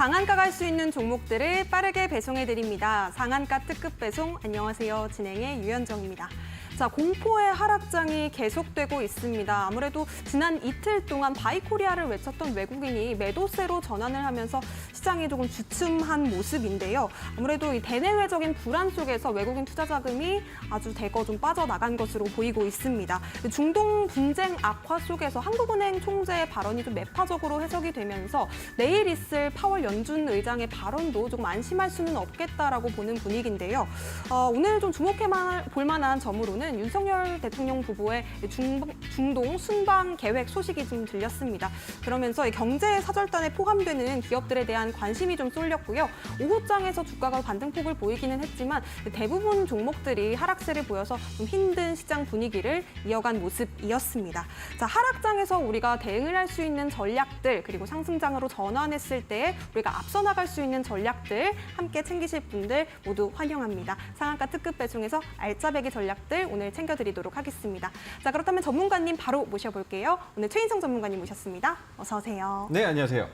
상한가 갈 수 있는 종목들을 빠르게 배송해드립니다. 상한가 특급 배송, 안녕하세요. 진행의 유현정입니다. 자, 공포의 하락장이 계속되고 있습니다. 아무래도 지난 이틀 동안 바이코리아를 외쳤던 외국인이 매도세로 전환을 하면서 시장이 조금 주춤한 모습인데요. 아무래도 이 대내외적인 불안 속에서 외국인 투자 자금이 아주 대거 좀 빠져나간 것으로 보이고 있습니다. 중동 분쟁 악화 속에서 한국은행 총재의 발언이 좀 매파적으로 해석이 되면서 내일 있을 파월 연준 의장의 발언도 조금 안심할 수는 없겠다라고 보는 분위기인데요. 오늘 좀 주목해 볼 만한 점으로는 윤석열 대통령 부부의 중동 순방 계획 소식이 좀 들렸습니다. 그러면서 경제 사절단에 포함되는 기업들에 대한 관심이 좀 쏠렸고요. 오후장에서 주가가 반등폭을 보이기는 했지만 대부분 종목들이 하락세를 보여서 좀 힘든 시장 분위기를 이어간 모습이었습니다. 자, 하락장에서 우리가 대응을 할 수 있는 전략들, 그리고 상승장으로 전환했을 때 우리가 앞서 나갈 수 있는 전략들 함께 챙기실 분들 모두 환영합니다. 상한가 특급 배송에서 알짜배기 전략들 오늘 챙겨드리도록 하겠습니다. 자, 그렇다면 전문가님 바로 모셔볼게요. 오늘 최인성 전문가님 모셨습니다. 어서 오세요. 네, 안녕하세요.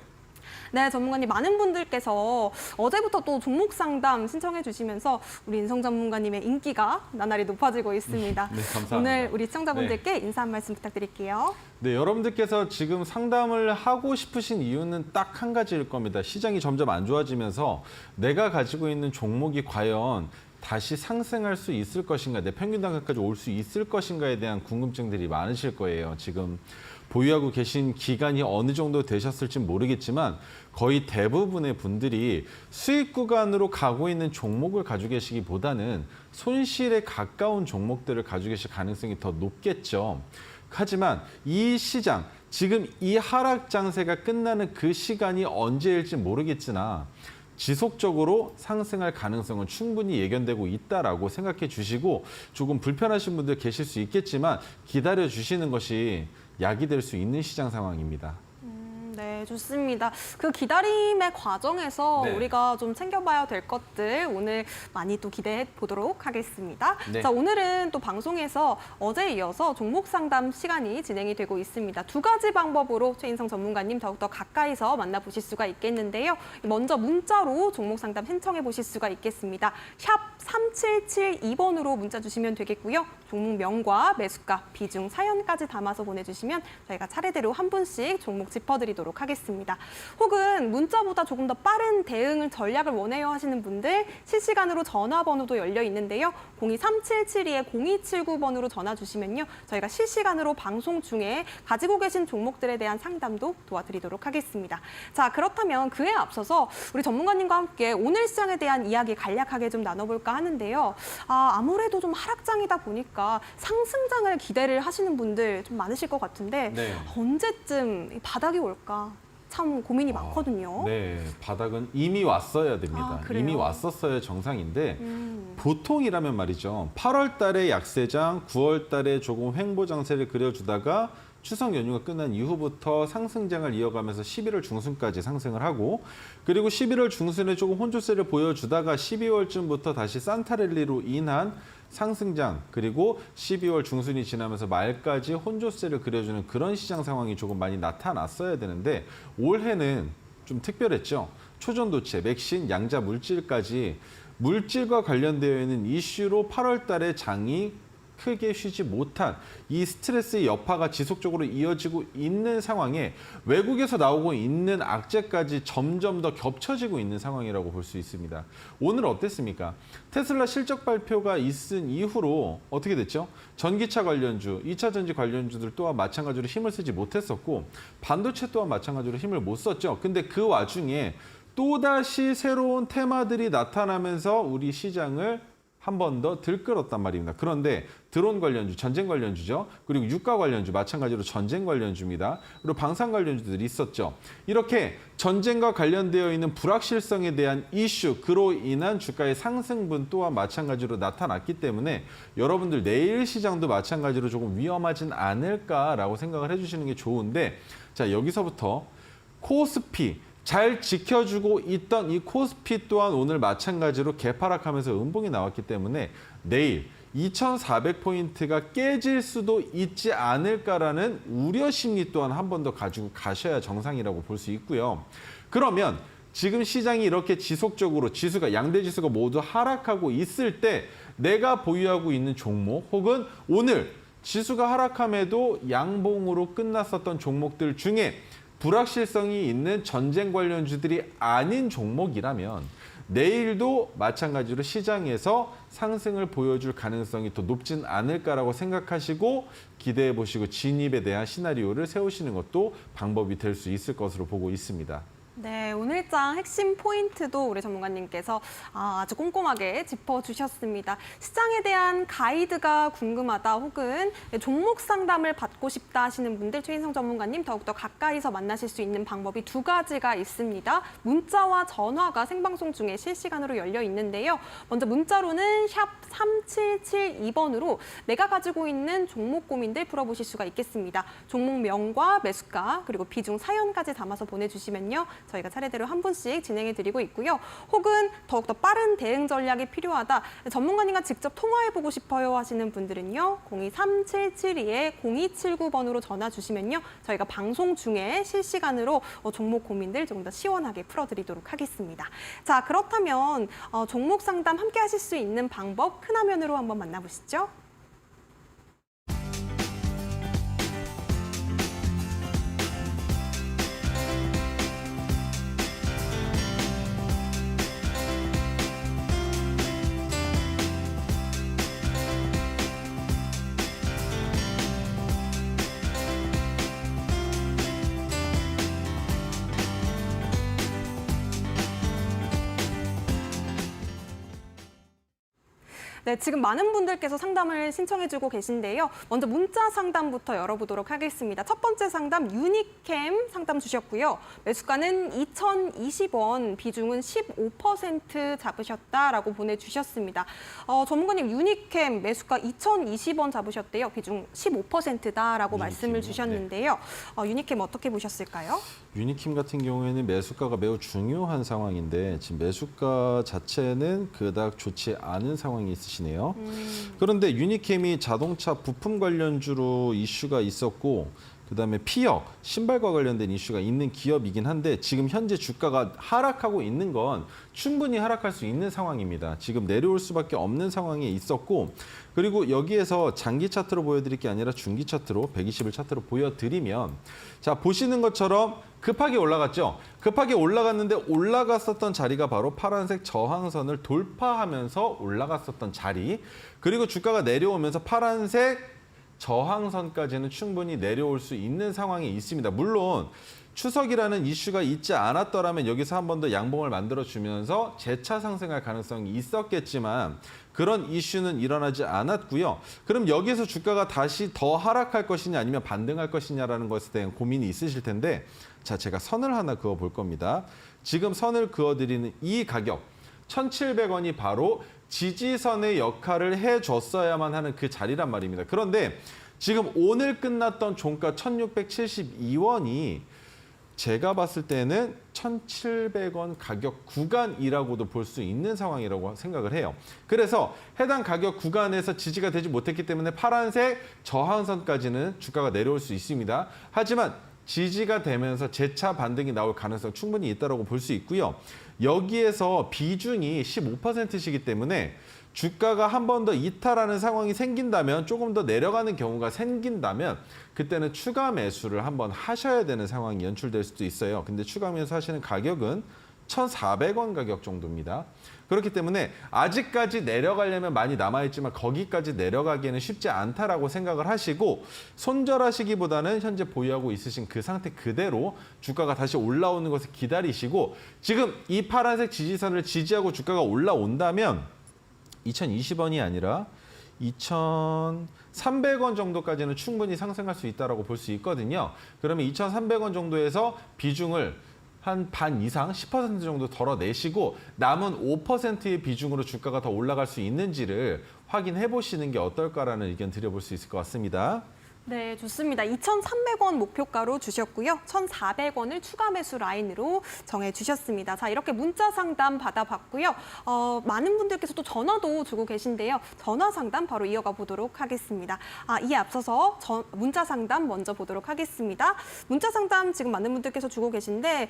네, 전문가님 많은 분들께서 어제부터 또 종목 상담 신청해 주시면서 우리 인성 전문가님의 인기가 나날이 높아지고 있습니다. 네, 감사합니다. 오늘 우리 시청자분들께 인사 한 말씀 부탁드릴게요. 네, 여러분들께서 지금 상담을 하고 싶으신 이유는 딱 한 가지일 겁니다. 시장이 점점 안 좋아지면서 내가 가지고 있는 종목이 과연 다시 상승할 수 있을 것인가, 내 평균 단가까지 올 수 있을 것인가에 대한 궁금증들이 많으실 거예요. 지금 보유하고 계신 기간이 어느 정도 되셨을지 모르겠지만 거의 대부분의 분들이 수익 구간으로 가고 있는 종목을 가지고 계시기보다는 손실에 가까운 종목들을 가지고 계실 가능성이 더 높겠죠. 하지만 이 시장, 지금 이 하락 장세가 끝나는 그 시간이 언제일지 모르겠으나 지속적으로 상승할 가능성은 충분히 예견되고 있다라고 생각해 주시고, 조금 불편하신 분들 계실 수 있겠지만 기다려 주시는 것이 약이 될 수 있는 시장 상황입니다. 네, 좋습니다. 그 기다림의 과정에서 네. 우리가 좀 챙겨봐야 될 것들 오늘 많이 또 기대해 보도록 하겠습니다. 네. 자, 오늘은 또 방송에서 어제에 이어서 종목 상담 시간이 진행이 되고 있습니다. 두 가지 방법으로 최인성 전문가님 더욱더 가까이서 만나보실 수가 있겠는데요. 먼저 문자로 종목 상담 신청해 보실 수가 있겠습니다. 샵 3772번으로 문자 주시면 되겠고요. 종목명과 매수가, 비중, 사연까지 담아서 보내주시면 저희가 차례대로 한 분씩 종목 짚어드리도록 하겠습니다. 혹은 문자보다 조금 더 빠른 대응 전략을 원해요 하시는 분들 실시간으로 전화번호도 열려 있는데요. 023772-0279번으로 전화 주시면요. 저희가 실시간으로 방송 중에 가지고 계신 종목들에 대한 상담도 도와드리도록 하겠습니다. 자, 그렇다면 그에 앞서서 우리 전문가님과 함께 오늘 시장에 대한 이야기 간략하게 좀 나눠볼까 하는데요. 아무래도 좀 하락장이다 보니까 상승장을 기대를 하시는 분들 좀 많으실 것 같은데 네. 언제쯤 이 바닥이 올까? 참 고민이 많거든요. 네, 바닥은 이미 왔어야 됩니다. 그래요? 이미 왔었어야 정상인데 보통이라면 말이죠. 8월 달에 약세장, 9월 달에 조금 횡보 장세를 그려주다가 추석 연휴가 끝난 이후부터 상승장을 이어가면서 11월 중순까지 상승을 하고, 그리고 11월 중순에 조금 혼조세를 보여주다가 12월쯤부터 다시 산타랠리로 인한 상승장, 그리고 12월 중순이 지나면서 말까지 혼조세를 그려주는 그런 시장 상황이 조금 많이 나타났어야 되는데 올해는 좀 특별했죠. 초전도체, 맥신, 양자 물질까지 물질과 관련되어 있는 이슈로 8월 달에 장이 크게 쉬지 못한 이 스트레스의 여파가 지속적으로 이어지고 있는 상황에 외국에서 나오고 있는 악재까지 점점 더 겹쳐지고 있는 상황이라고 볼 수 있습니다. 오늘 어땠습니까? 테슬라 실적 발표가 있은 이후로 어떻게 됐죠? 전기차 관련주, 2차 전지 관련주들 또한 마찬가지로 힘을 쓰지 못했었고 반도체 또한 마찬가지로 힘을 못 썼죠. 근데 그 와중에 또다시 새로운 테마들이 나타나면서 우리 시장을 한 번 더 들끓었단 말입니다. 그런데 드론 관련주, 전쟁 관련주죠. 그리고 유가 관련주, 마찬가지로 전쟁 관련주입니다. 그리고 방산 관련주들이 있었죠. 이렇게 전쟁과 관련되어 있는 불확실성에 대한 이슈, 그로 인한 주가의 상승분 또한 마찬가지로 나타났기 때문에 여러분들 내일 시장도 마찬가지로 조금 위험하진 않을까라고 생각을 해주시는 게 좋은데, 자, 여기서부터 코스피, 잘 지켜주고 있던 이 코스피 또한 오늘 마찬가지로 개파락하면서 음봉이 나왔기 때문에 내일 2,400포인트가 깨질 수도 있지 않을까라는 우려 심리 또한 한 번 더 가지고 가셔야 정상이라고 볼 수 있고요. 그러면 지금 시장이 이렇게 지속적으로 지수가 양대 지수가 모두 하락하고 있을 때 내가 보유하고 있는 종목 혹은 오늘 지수가 하락함에도 양봉으로 끝났었던 종목들 중에 불확실성이 있는 전쟁 관련주들이 아닌 종목이라면 내일도 마찬가지로 시장에서 상승을 보여줄 가능성이 더 높진 않을까라고 생각하시고 기대해 보시고 진입에 대한 시나리오를 세우시는 것도 방법이 될 수 있을 것으로 보고 있습니다. 네, 오늘장 핵심 포인트도 우리 전문가님께서 아주 꼼꼼하게 짚어주셨습니다. 시장에 대한 가이드가 궁금하다 혹은 종목 상담을 받고 싶다 하시는 분들 최인성 전문가님 더욱더 가까이서 만나실 수 있는 방법이 두 가지가 있습니다. 문자와 전화가 생방송 중에 실시간으로 열려 있는데요. 먼저 문자로는 샵 3772번으로 내가 가지고 있는 종목 고민들 풀어보실 수가 있겠습니다. 종목명과 매수가 그리고 비중 사연까지 담아서 보내주시면요. 저희가 차례대로 한 분씩 진행해드리고 있고요. 혹은 더욱더 빠른 대응 전략이 필요하다. 전문가님과 직접 통화해보고 싶어요 하시는 분들은요. 023772-0279번으로 전화 주시면요. 저희가 방송 중에 실시간으로 종목 고민들 조금 더 시원하게 풀어드리도록 하겠습니다. 자, 그렇다면 종목 상담 함께 하실 수 있는 방법 큰 화면으로 한번 만나보시죠. 네, 지금 많은 분들께서 상담을 신청해주고 계신데요. 먼저 문자 상담부터 열어보도록 하겠습니다. 첫 번째 상담 유니캠 상담 주셨고요. 매수가는 2,020원, 비중은 15% 잡으셨다라고 보내주셨습니다. 전문가님 유니캠 매수가 2,020원 잡으셨대요. 비중 15%다라고 말씀을 주셨는데요. 유니캠 어떻게 보셨을까요? 유니킴 같은 경우에는 매수가가 매우 중요한 상황인데 지금 매수가 자체는 그닥 좋지 않은 상황이 있으시네요. 그런데 유니캠이 자동차 부품 관련주로 이슈가 있었고 그다음에 피혁, 신발과 관련된 이슈가 있는 기업이긴 한데 지금 현재 주가가 하락하고 있는 건 충분히 하락할 수 있는 상황입니다. 지금 내려올 수밖에 없는 상황에 있었고 그리고 여기에서 장기 차트로 보여드릴 게 아니라 중기 차트로 120일 차트로 보여드리면 자 보시는 것처럼 급하게 올라갔죠. 급하게 올라갔는데 올라갔었던 자리가 바로 파란색 저항선을 돌파하면서 올라갔었던 자리 그리고 주가가 내려오면서 파란색 저항선까지는 충분히 내려올 수 있는 상황이 있습니다. 물론 추석이라는 이슈가 있지 않았더라면 여기서 한 번 더 양봉을 만들어주면서 재차 상승할 가능성이 있었겠지만 그런 이슈는 일어나지 않았고요. 그럼 여기서 주가가 다시 더 하락할 것이냐 아니면 반등할 것이냐라는 것에 대한 고민이 있으실 텐데 자, 제가 선을 하나 그어볼 겁니다. 지금 선을 그어드리는 이 가격 1,700원이 바로 지지선의 역할을 해줬어야만 하는 그 자리란 말입니다. 그런데 지금 오늘 끝났던 종가 1,672원이 제가 봤을 때는 1,700원 가격 구간이라고도 볼 수 있는 상황이라고 생각을 해요. 그래서 해당 가격 구간에서 지지가 되지 못했기 때문에 파란색 저항선까지는 주가가 내려올 수 있습니다. 하지만 지지가 되면서 재차 반등이 나올 가능성 충분히 있다고 볼 수 있고요. 여기에서 비중이 15%시기 때문에 주가가 한 번 더 이탈하는 상황이 생긴다면 조금 더 내려가는 경우가 생긴다면 그때는 추가 매수를 한번 하셔야 되는 상황이 연출될 수도 있어요. 근데 추가 매수하시는 가격은 1,400원 가격 정도입니다. 그렇기 때문에 아직까지 내려가려면 많이 남아있지만 거기까지 내려가기에는 쉽지 않다라고 생각을 하시고 손절하시기보다는 현재 보유하고 있으신 그 상태 그대로 주가가 다시 올라오는 것을 기다리시고 지금 이 파란색 지지선을 지지하고 주가가 올라온다면 2,020원이 아니라 2,300원 정도까지는 충분히 상승할 수 있다고 볼 수 있거든요. 그러면 2,300원 정도에서 비중을 한 반 이상 10% 정도 덜어내시고 남은 5%의 비중으로 주가가 더 올라갈 수 있는지를 확인해 보시는 게 어떨까라는 의견 드려볼 수 있을 것 같습니다. 네, 좋습니다. 2,300원 목표가로 주셨고요. 1,400원을 추가 매수 라인으로 정해주셨습니다. 자, 이렇게 문자 상담 받아봤고요. 많은 분들께서 또 전화도 주고 계신데요. 전화 상담 바로 이어가 보도록 하겠습니다. 이에 앞서서 문자 상담 먼저 보도록 하겠습니다. 문자 상담 지금 많은 분들께서 주고 계신데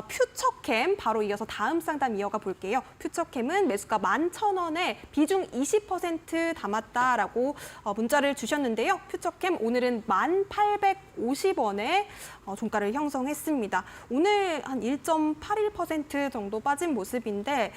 퓨처캠 바로 이어서 다음 상담 이어가 볼게요. 퓨처캠은 매수가 11,000원에 비중 20% 담았다라고 문자를 주셨는데요. 퓨처캠 오늘은 1,850원에 종가를 형성했습니다. 오늘 한 1.81% 정도 빠진 모습인데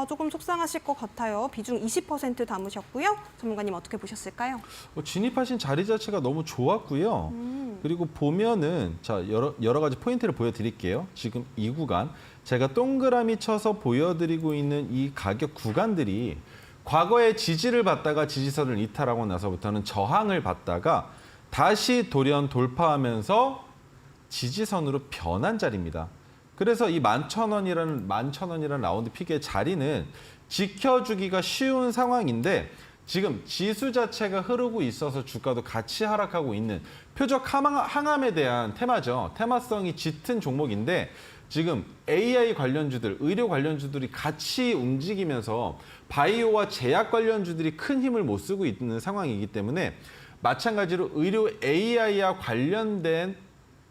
조금 속상하실 것 같아요. 비중 20% 담으셨고요. 전문가님 어떻게 보셨을까요? 진입하신 자리 자체가 너무 좋았고요. 그리고 보면은 자 여러 가지 포인트를 보여드릴게요. 지금 이 구간 제가 동그라미 쳐서 보여드리고 있는 이 가격 구간들이 과거에 지지를 받다가 지지선을 이탈하고 나서부터는 저항을 받다가 다시 돌연 돌파하면서 지지선으로 변한 자리입니다. 그래서 이 11,000원이라는 라운드 픽의 자리는 지켜주기가 쉬운 상황인데 지금 지수 자체가 흐르고 있어서 주가도 같이 하락하고 있는 표적 항암에 대한 테마죠. 테마성이 짙은 종목인데 지금 AI 관련주들, 의료 관련주들이 같이 움직이면서 바이오와 제약 관련주들이 큰 힘을 못 쓰고 있는 상황이기 때문에 마찬가지로 의료 AI와 관련된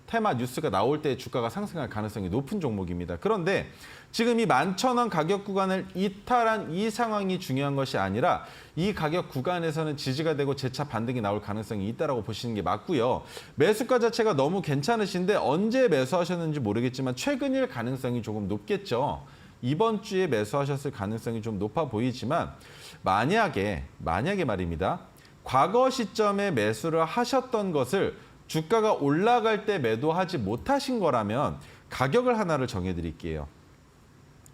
테마 뉴스가 나올 때 주가가 상승할 가능성이 높은 종목입니다. 그런데 지금 이 11,000원 가격 구간을 이탈한 이 상황이 중요한 것이 아니라 이 가격 구간에서는 지지가 되고 재차 반등이 나올 가능성이 있다고 보시는 게 맞고요. 매수가 자체가 너무 괜찮으신데 언제 매수하셨는지 모르겠지만 최근일 가능성이 조금 높겠죠. 이번 주에 매수하셨을 가능성이 좀 높아 보이지만 만약에 말입니다. 과거 시점에 매수를 하셨던 것을 주가가 올라갈 때 매도하지 못하신 거라면 가격을 하나를 정해드릴게요.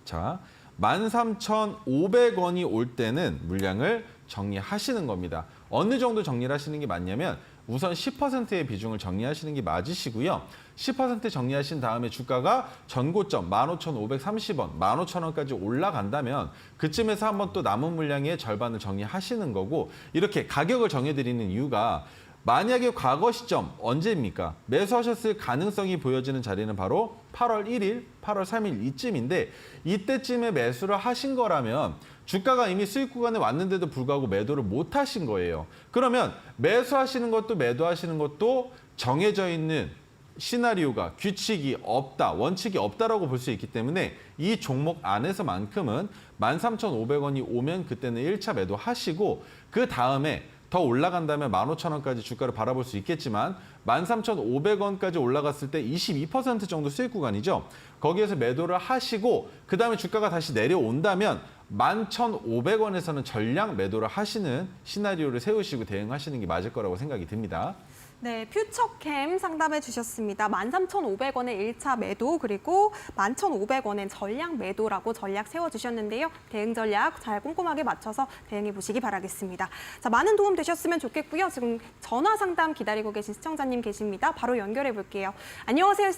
자, 13,500원이 올 때는 물량을 정리하시는 겁니다. 어느 정도 정리를 하시는 게 맞냐면 우선 10%의 비중을 정리하시는 게 맞으시고요. 10% 정리하신 다음에 주가가 전고점 15,530원, 15,000원까지 올라간다면 그쯤에서 한번 또 남은 물량의 절반을 정리하시는 거고 이렇게 가격을 정해드리는 이유가 만약에 과거 시점 언제입니까? 매수하셨을 가능성이 보여지는 자리는 바로 8월 1일, 8월 3일 이쯤인데 이때쯤에 매수를 하신 거라면 주가가 이미 수익 구간에 왔는데도 불구하고 매도를 못 하신 거예요. 그러면 매수하시는 것도 매도하시는 것도 정해져 있는 시나리오가 규칙이 없다, 원칙이 없다라고 볼 수 있기 때문에 이 종목 안에서만큼은 13,500원이 오면 그때는 1차 매도하시고 그 다음에 더 올라간다면 15,000원까지 주가를 바라볼 수 있겠지만 13,500원까지 올라갔을 때 22% 정도 수익 구간이죠. 거기에서 매도를 하시고 그다음에 주가가 다시 내려온다면 11,500원에서는 전량 매도를 하시는 시나리오를 세우시고 대응하시는 게 맞을 거라고 생각이 듭니다. 네, 퓨처캠 상담해 주셨습니다. 13,500원에 1차 매도 그리고 11,500원엔 전량 매도라고 전략 세워주셨는데요. 대응 전략 잘 꼼꼼하게 맞춰서 대응해 보시기 바라겠습니다. 자, 많은 도움 되셨으면 좋겠고요. 지금 전화 상담 기다리고 계신 시청자님 계십니다. 바로 연결해 볼게요. 안녕하세요,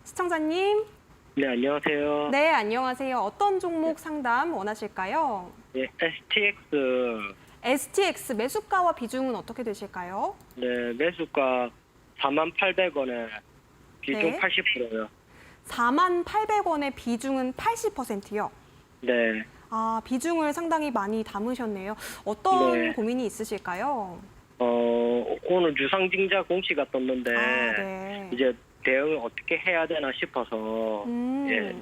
시청자님. 네, 안녕하세요. 네, 안녕하세요. 어떤 종목 상담 원하실까요? 네, STX. STX 매수가와 비중은 어떻게 되실까요? 네, 매수가 48,000원에 비중 네. 80%요. 48,000원의 비중은 80%요. 네. 비중을 상당히 많이 담으셨네요. 어떤 네. 고민이 있으실까요? 오늘 유상증자 공시가 떴는데 네. 이제 대응을 어떻게 해야 되나 싶어서 예,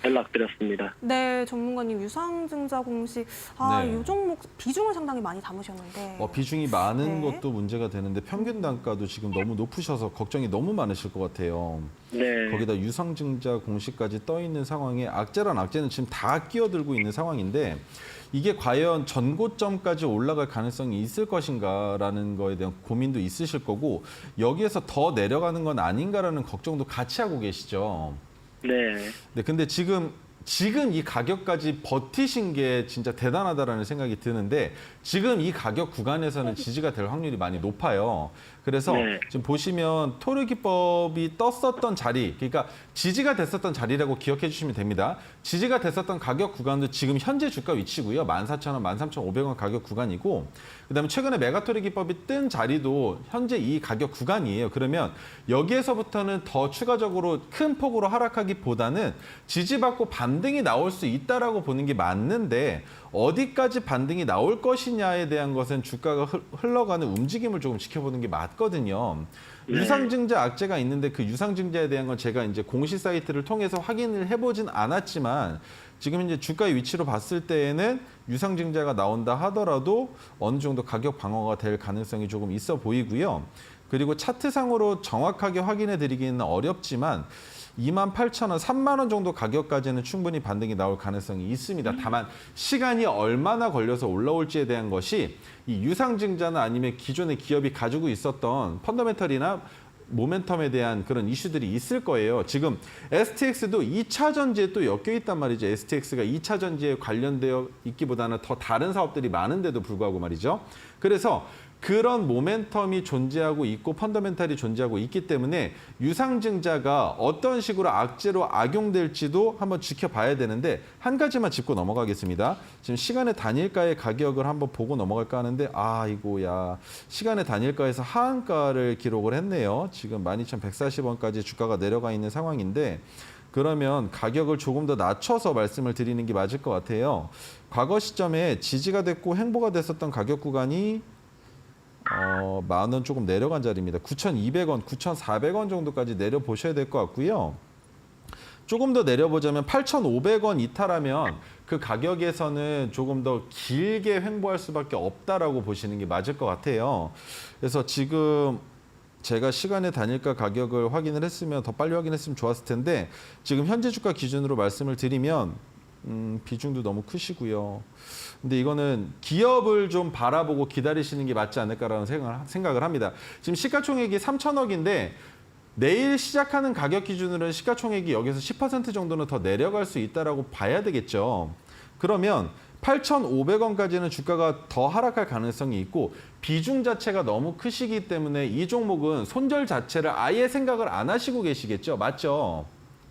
연락드렸습니다. 네, 전문가님 유상증자 공시 네. 이 종목 비중을 상당히 많이 담으셨는데. 비중이 많은 네. 것도 문제가 되는데 평균 단가도 지금 너무 높으셔서 걱정이 너무 많으실 것 같아요. 네. 거기다 유상증자 공시까지 떠 있는 상황에 악재란 악재는 지금 다 끼어들고 있는 상황인데 이게 과연 전고점까지 올라갈 가능성이 있을 것인가라는 거에 대한 고민도 있으실 거고 여기에서 더 내려가는 건 아닌가라는 걱정도 같이 하고 계시죠. 네. 네, 근데 지금 지금 이 가격까지 버티신 게 진짜 대단하다라는 생각이 드는데 지금 이 가격 구간에서는 지지가 될 확률이 많이 높아요. 그래서 네. 지금 보시면 토르기법이 떴었던 자리, 그러니까 지지가 됐었던 자리라고 기억해 주시면 됩니다. 지지가 됐었던 가격 구간도 지금 현재 주가 위치고요. 14,000원, 13,500원 가격 구간이고 그다음에 최근에 메가토르기법이 뜬 자리도 현재 이 가격 구간이에요. 그러면 여기에서부터는 더 추가적으로 큰 폭으로 하락하기보다는 지지받고 반등이 나올 수 있다라고 보는 게 맞는데 어디까지 반등이 나올 것이냐에 대한 것은 주가가 흘러가는 움직임을 조금 지켜보는 게 맞거든요. 네. 유상증자 악재가 있는데 그 유상증자에 대한 건 제가 이제 공시 사이트를 통해서 확인을 해보진 않았지만 지금 이제 주가의 위치로 봤을 때에는 유상증자가 나온다 하더라도 어느 정도 가격 방어가 될 가능성이 조금 있어 보이고요. 그리고 차트상으로 정확하게 확인해 드리기는 어렵지만 28,000원, 3만 원 정도 가격까지는 충분히 반등이 나올 가능성이 있습니다. 다만 시간이 얼마나 걸려서 올라올지에 대한 것이 이 유상증자나 아니면 기존의 기업이 가지고 있었던 펀더멘털이나 모멘텀에 대한 그런 이슈들이 있을 거예요. 지금 STX도 2차 전지에 또 엮여 있단 말이죠. STX가 2차 전지에 관련되어 있기보다는 더 다른 사업들이 많은데도 불구하고 말이죠. 그래서 그런 모멘텀이 존재하고 있고 펀더멘탈이 존재하고 있기 때문에 유상증자가 어떤 식으로 악재로 악용될지도 한번 지켜봐야 되는데 한 가지만 짚고 넘어가겠습니다. 지금 시간의 단일가의 가격을 한번 보고 넘어갈까 하는데 아이고야 시간의 단일가에서 하한가를 기록을 했네요. 지금 12,140원까지 주가가 내려가 있는 상황인데 그러면 가격을 조금 더 낮춰서 말씀을 드리는 게 맞을 것 같아요. 과거 시점에 지지가 됐고 횡보가 됐었던 가격 구간이 10,000원 조금 내려간 자리입니다. 9,200원, 9,400원 정도까지 내려보셔야 될 것 같고요. 조금 더 내려보자면 8,500원 이탈하면 그 가격에서는 조금 더 길게 횡보할 수밖에 없다라고 보시는 게 맞을 것 같아요. 그래서 지금 제가 시간의 단일가 가격을 확인을 했으면 더 빨리 확인했으면 좋았을 텐데 지금 현재 주가 기준으로 말씀을 드리면 비중도 너무 크시고요. 근데 이거는 기업을 좀 바라보고 기다리시는 게 맞지 않을까라는 생각을 합니다. 지금 시가총액이 3,000억인데 내일 시작하는 가격 기준으로는 시가총액이 여기서 10% 정도는 더 내려갈 수 있다라고 봐야 되겠죠. 그러면 8,500원까지는 주가가 더 하락할 가능성이 있고 비중 자체가 너무 크시기 때문에 이 종목은 손절 자체를 아예 생각을 안 하시고 계시겠죠. 맞죠?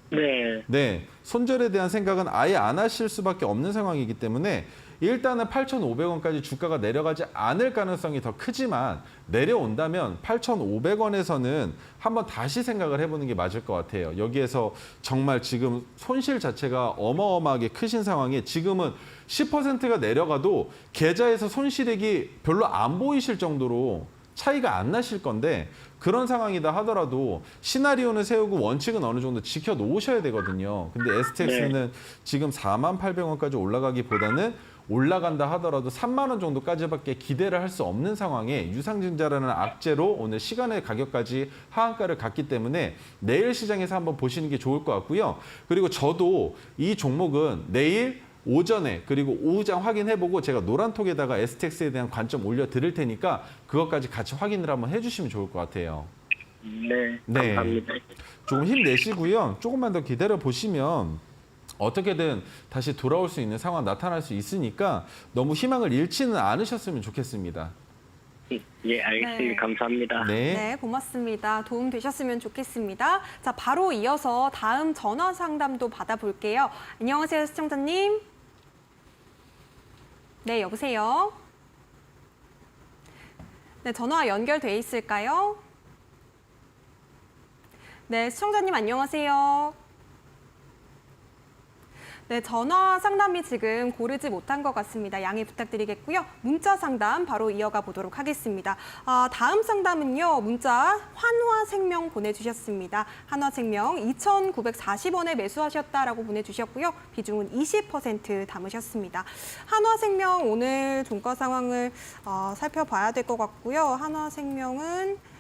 네. 네, 손절에 대한 생각은 아예 안 하실 수밖에 없는 상황이기 때문에 일단은 8,500원까지 주가가 내려가지 않을 가능성이 더 크지만 내려온다면 8,500원에서는 한번 다시 생각을 해보는 게 맞을 것 같아요. 여기에서 정말 지금 손실 자체가 어마어마하게 크신 상황에 지금은 10%가 내려가도 계좌에서 손실액이 별로 안 보이실 정도로 차이가 안 나실 건데 그런 상황이다 하더라도 시나리오는 세우고 원칙은 어느 정도 지켜 놓으셔야 되거든요. 근데 STX는 지금 48,000원까지 올라가기보다는 올라간다 하더라도 3만 원 정도까지밖에 기대를 할 수 없는 상황에 유상증자라는 악재로 오늘 시간의 가격까지 하한가를 갔기 때문에 내일 시장에서 한번 보시는 게 좋을 것 같고요. 그리고 저도 이 종목은 내일 오전에 그리고 오후장 확인해보고 제가 노란톡에다가 STX에 대한 관점 올려드릴 테니까 그것까지 같이 확인을 한번 해주시면 좋을 것 같아요. 네. 네. 감사합니다. 조금 힘내시고요. 조금만 더 기다려보시면 어떻게든 다시 돌아올 수 있는 상황 나타날 수 있으니까 너무 희망을 잃지는 않으셨으면 좋겠습니다. 예, 알겠습니다. 네. 감사합니다. 네. 네, 고맙습니다. 도움 되셨으면 좋겠습니다. 자, 바로 이어서 다음 전화 상담도 받아볼게요. 안녕하세요, 시청자님. 네, 여보세요. 네, 전화 연결돼 있을까요? 네, 시청자님 안녕하세요. 네, 전화 상담이 지금 고르지 못한 것 같습니다. 양해 부탁드리겠고요. 문자 상담 바로 이어가 보도록 하겠습니다. 다음 상담은요. 문자 한화생명 보내주셨습니다. 한화생명 2,940원에 매수하셨다라고 보내주셨고요. 비중은 20% 담으셨습니다. 한화생명 오늘 종가 상황을 살펴봐야 될 것 같고요. 한화생명은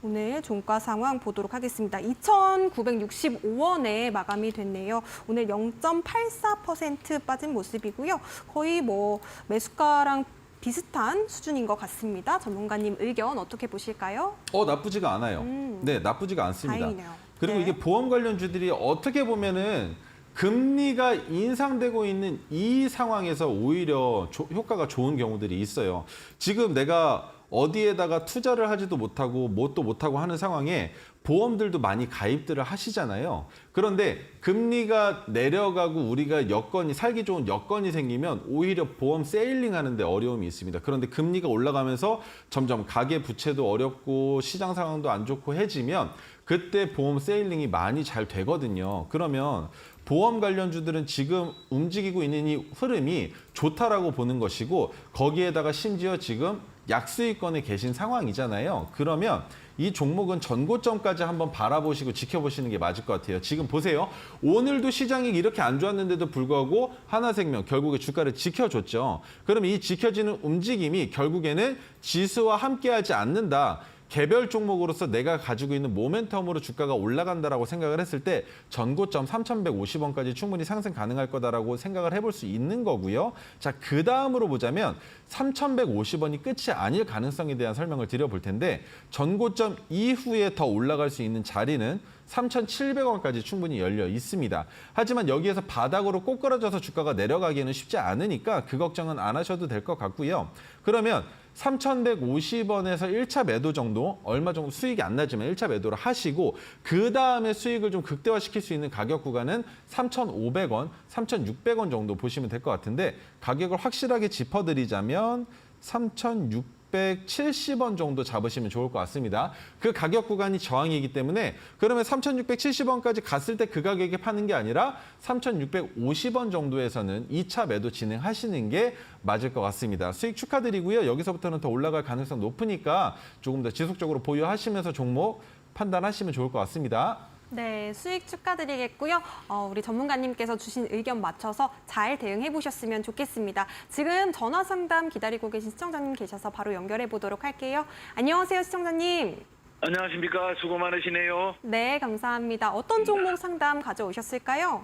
오늘 종가 상황 보도록 하겠습니다. 2,965원에 마감이 됐네요. 오늘 0.84% 빠진 모습이고요. 거의 뭐 매수가랑 비슷한 수준인 것 같습니다. 전문가님 의견 어떻게 보실까요? 나쁘지가 않아요. 네, 나쁘지가 않습니다. 다행이네요. 그리고 네. 이게 보험 관련주들이 어떻게 보면은 금리가 인상되고 있는 이 상황에서 오히려 효과가 좋은 경우들이 있어요. 지금 내가 어디에다가 투자를 하지도 못하고 뭣도 못하고 하는 상황에 보험들도 많이 가입들을 하시잖아요. 그런데 금리가 내려가고 우리가 여건이 살기 좋은 여건이 생기면 오히려 보험 세일링 하는데 어려움이 있습니다. 그런데 금리가 올라가면서 점점 가계 부채도 어렵고 시장 상황도 안 좋고 해지면 그때 보험 세일링이 많이 잘 되거든요. 그러면 보험 관련주들은 지금 움직이고 있는 이 흐름이 좋다라고 보는 것이고 거기에다가 심지어 지금 약수익권에 계신 상황이잖아요. 그러면 이 종목은 전고점까지 한번 바라보시고 지켜보시는 게 맞을 것 같아요. 지금 보세요. 오늘도 시장이 이렇게 안 좋았는데도 불구하고 하나생명 결국에 주가를 지켜줬죠. 그럼 이 지켜지는 움직임이 결국에는 지수와 함께하지 않는다. 개별 종목으로서 내가 가지고 있는 모멘텀으로 주가가 올라간다라고 생각을 했을 때 전고점 3,150원까지 충분히 상승 가능할 거다라고 생각을 해볼 수 있는 거고요. 자, 그 다음으로 보자면 3,150원이 끝이 아닐 가능성에 대한 설명을 드려볼 텐데 전고점 이후에 더 올라갈 수 있는 자리는 3,700원까지 충분히 열려 있습니다. 하지만 여기에서 바닥으로 꼬꾸라져서 주가가 내려가기에는 쉽지 않으니까 그 걱정은 안 하셔도 될 것 같고요. 그러면 3,150원에서 1차 매도 정도, 얼마 정도 수익이 안 나지만 1차 매도를 하시고 그 다음에 수익을 좀 극대화시킬 수 있는 가격 구간은 3,500원, 3,600원 정도 보시면 될 것 같은데 가격을 확실하게 짚어드리자면 3,670원 정도 잡으시면 좋을 것 같습니다. 그 가격 구간이 저항이기 때문에 그러면 3,670원까지 갔을 때 그 가격에 파는 게 아니라 3,650원 정도에서는 2차 매도 진행하시는 게 맞을 것 같습니다. 수익 축하드리고요. 여기서부터는 더 올라갈 가능성 높으니까 조금 더 지속적으로 보유하시면서 종목 판단하시면 좋을 것 같습니다. 네, 수익 축하드리겠고요. 우리 전문가님께서 주신 의견 맞춰서 잘 대응해 보셨으면 좋겠습니다. 지금 전화 상담 기다리고 계신 시청자님 계셔서 바로 연결해 보도록 할게요. 안녕하세요, 시청자님. 안녕하십니까. 수고 많으시네요. 네, 감사합니다. 어떤 종목 상담 가져오셨을까요?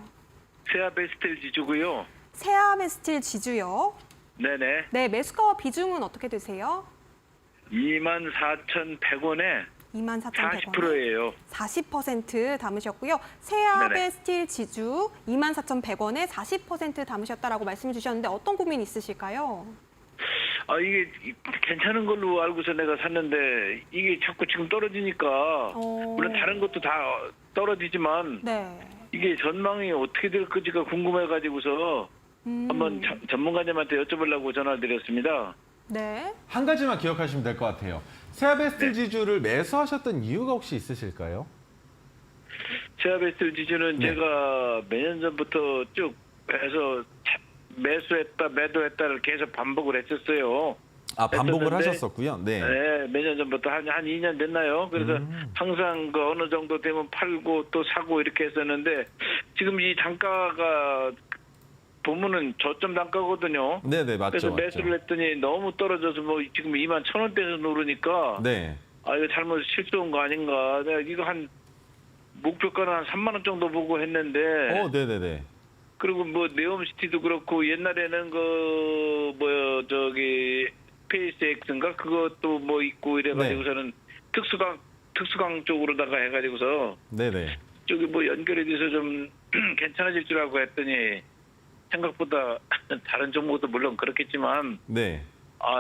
세아베스텔 지주고요. 세아메스틸 지주요. 네네. 네, 매수가와 비중은 어떻게 되세요? 24,100원에 24,100원. 40%예요. 40% 담으셨고요. 세아베스틸 지주 24,100원에 40% 담으셨다라고 말씀 주셨는데 어떤 고민 있으실까요? 이게 괜찮은 걸로 알고서 내가 샀는데 이게 자꾸 지금 떨어지니까 물론 다른 것도 다 떨어지지만 네. 이게 전망이 어떻게 될 건지가 궁금해가지고서 한번 전문가님한테 여쭤보려고 전화를 드렸습니다. 네. 한 가지만 기억하시면 될 것 같아요. 세아베스틸 지주를 매수하셨던 이유가 혹시 있으실까요? 세아베스텔 지주는 네. 제가 몇 년 전부터 쭉 해서 매수했다 매도했다를 계속 반복을 했었어요. 아, 반복을 했었는데, 하셨었고요. 네. 네, 몇 년 전부터 한 2년 됐나요? 그래서 항상 그 어느 정도 되면 팔고 또 사고 이렇게 했었는데 지금 이 단가가 보면은 저점 단가거든요. 네네, 맞죠. 그래서 맞죠. 매수를 했더니 너무 떨어져서 뭐 지금 21,000원대에서 누르니까 네. 이거 잘못 실수한 거 아닌가. 내가 이거 한 목표가는 한 3만 원 정도 보고 했는데 네네네. 그리고 뭐 네옴시티도 그렇고 옛날에는 스페이스X인가 그것도 뭐 있고 이래가지고서는 특수강 쪽으로다가 해가지고서 네네. 저기 뭐 연결이 돼서 좀 괜찮아질 줄 알고 했더니 생각보다 다른 종목도 물론 그렇겠지만 네.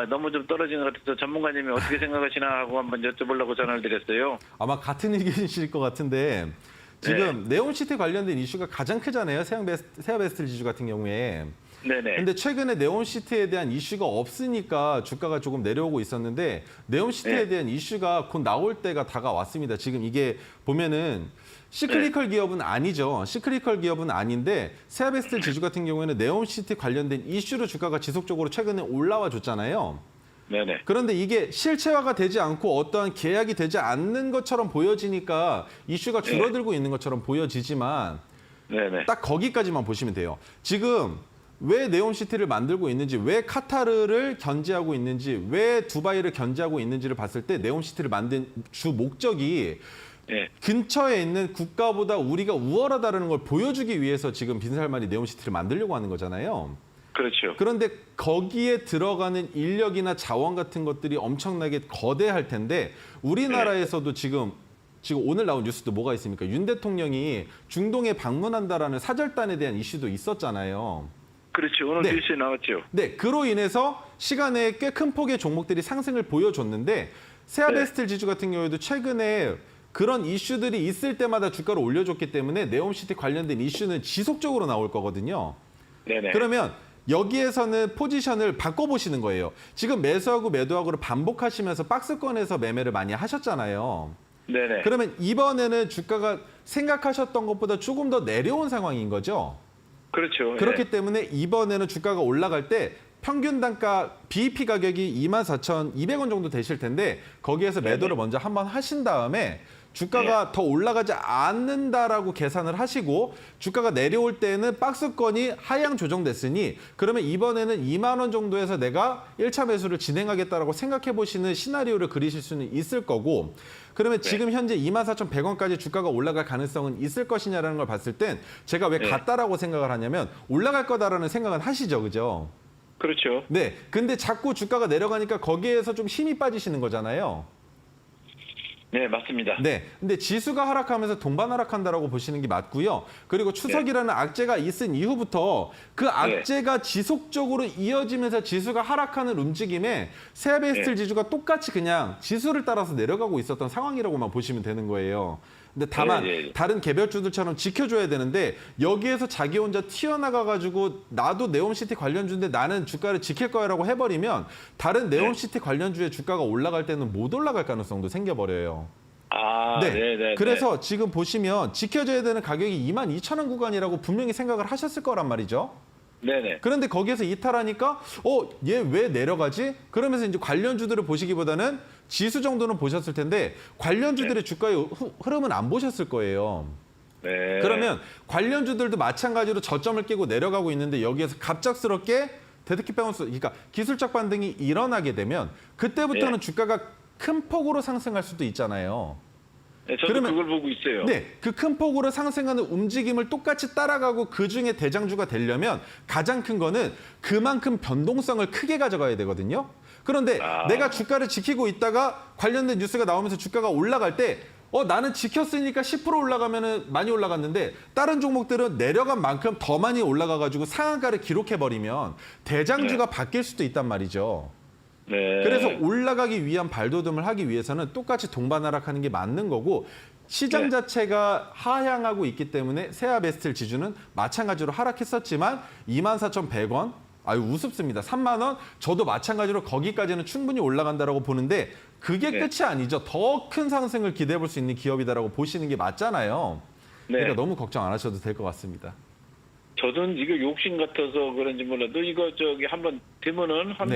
너무 좀 떨어진 것 같아서 전문가님이 어떻게 생각하시나 하고 한번 여쭤보려고 전화를 드렸어요. 아마 같은 의견이실 것 같은데 지금 네온시티 관련된 이슈가 가장 크잖아요. 세아베스틸 지주 같은 경우에. 네네. 근데 최근에 네온시티에 대한 이슈가 없으니까 주가가 조금 내려오고 있었는데 네온시티에 대한 이슈가 곧 나올 때가 다가왔습니다. 지금 이게 보면은 시크리컬 기업은 아니죠. 시크리컬 기업은 아닌데 세아베스틸 지주 같은 경우에는 네온시티 관련된 이슈로 주가가 지속적으로 최근에 올라와 줬잖아요. 네네. 그런데 이게 실체화가 되지 않고 어떠한 계약이 되지 않는 것처럼 보여지니까 이슈가 줄어들고 있는 것처럼 보여지지만 네네. 딱 거기까지만 보시면 돼요. 지금 왜 네온시티를 만들고 있는지, 왜 카타르를 견제하고 있는지, 왜 두바이를 견제하고 있는지를 봤을 때 네온시티를 만든 주 목적이 근처에 있는 국가보다 우리가 우월하다는 걸 보여주기 위해서 지금 빈살만이 네온시티를 만들려고 하는 거잖아요. 그렇죠. 그런데 거기에 들어가는 인력이나 자원 같은 것들이 엄청나게 거대할 텐데 우리나라에서도 지금 지금 오늘 나온 뉴스도 뭐가 있습니까? 윤 대통령이 중동에 방문한다라는 사절단에 대한 이슈도 있었잖아요. 그렇죠. 오늘 네. 뉴스에 나왔죠. 네, 그로 인해서 시간에 꽤 큰 폭의 종목들이 상승을 보여줬는데 세아베스틀 지주 같은 경우에도 최근에 그런 이슈들이 있을 때마다 주가를 올려줬기 때문에 네옴시티 관련된 이슈는 지속적으로 나올 거거든요. 네네. 그러면 여기에서는 포지션을 바꿔보시는 거예요. 지금 매수하고 매도하고를 반복하시면서 박스권에서 매매를 많이 하셨잖아요. 네네. 그러면 이번에는 주가가 생각하셨던 것보다 조금 더 내려온 상황인 거죠. 그렇죠. 그렇기 예. 때문에 이번에는 주가가 올라갈 때 평균 단가 BEP 가격이 24,200원 정도 되실 텐데 거기에서 매도를 먼저 한번 하신 다음에 주가가 더 올라가지 않는다라고 계산을 하시고 주가가 내려올 때는 박스권이 하향 조정됐으니 그러면 이번에는 2만 원 정도에서 내가 1차 매수를 진행하겠다라고 생각해 보시는 시나리오를 그리실 수는 있을 거고 그러면 지금 현재 24,100원까지 주가가 올라갈 가능성은 있을 것이냐라는 걸 봤을 땐 제가 왜 같다라고 생각을 하냐면 올라갈 거다라는 생각은 하시죠. 그죠? 그렇죠. 네. 근데 자꾸 주가가 내려가니까 거기에서 좀 힘이 빠지시는 거잖아요. 네, 맞습니다. 네. 근데 지수가 하락하면서 동반 하락한다라고 보시는 게 맞고요. 그리고 추석이라는 악재가 있은 이후부터 그 악재가 지속적으로 이어지면서 지수가 하락하는 움직임에 세아베스틀 지주가 똑같이 그냥 지수를 따라서 내려가고 있었던 상황이라고만 보시면 되는 거예요. 근데 다만 다른 개별주들처럼 지켜줘야 되는데 여기에서 자기 혼자 튀어나가가지고 나도 네옴시티 관련주인데 나는 주가를 지킬 거야라고 해버리면 다른 네옴시티 관련주의 주가가 올라갈 때는 못 올라갈 가능성도 생겨버려요. 아, 네. 그래서 지금 보시면 지켜줘야 되는 가격이 22,000원 구간이라고 분명히 생각을 하셨을 거란 말이죠. 네네. 그런데 거기에서 이탈하니까 얘 왜 내려가지? 그러면서 이제 관련주들을 보시기보다는 지수 정도는 보셨을 텐데 관련주들의 주가의 흐름은 안 보셨을 거예요. 네. 그러면 관련주들도 마찬가지로 저점을 깨고 내려가고 있는데 여기에서 갑작스럽게 데드캣 바운스, 그러니까 기술적 반등이 일어나게 되면 그때부터는 주가가 큰 폭으로 상승할 수도 있잖아요. 네, 저도 그걸 보고 있어요. 네, 그 큰 폭으로 상승하는 움직임을 똑같이 따라가고 그중에 대장주가 되려면 가장 큰 거는 그만큼 변동성을 크게 가져가야 되거든요. 그런데 내가 주가를 지키고 있다가 관련된 뉴스가 나오면서 주가가 올라갈 때 나는 지켰으니까 10% 올라가면은 많이 올라갔는데 다른 종목들은 내려간 만큼 더 많이 올라가가지고 상한가를 기록해버리면 대장주가 바뀔 수도 있단 말이죠. 네. 그래서 올라가기 위한 발돋움을 하기 위해서는 똑같이 동반하락하는 게 맞는 거고 시장 자체가 하향하고 있기 때문에 세아베스틀 지주는 마찬가지로 하락했었지만 24,100원 아유 우습습니다. 3만 원 저도 마찬가지로 거기까지는 충분히 올라간다라고 보는데 그게 끝이 아니죠. 더 큰 상승을 기대해 볼 수 있는 기업이다라고 보시는 게 맞잖아요. 그러니까 너무 걱정 안 하셔도 될 것 같습니다. 저도 이거 욕심 같아서 그런지 몰라도 이거 한번 되면은 한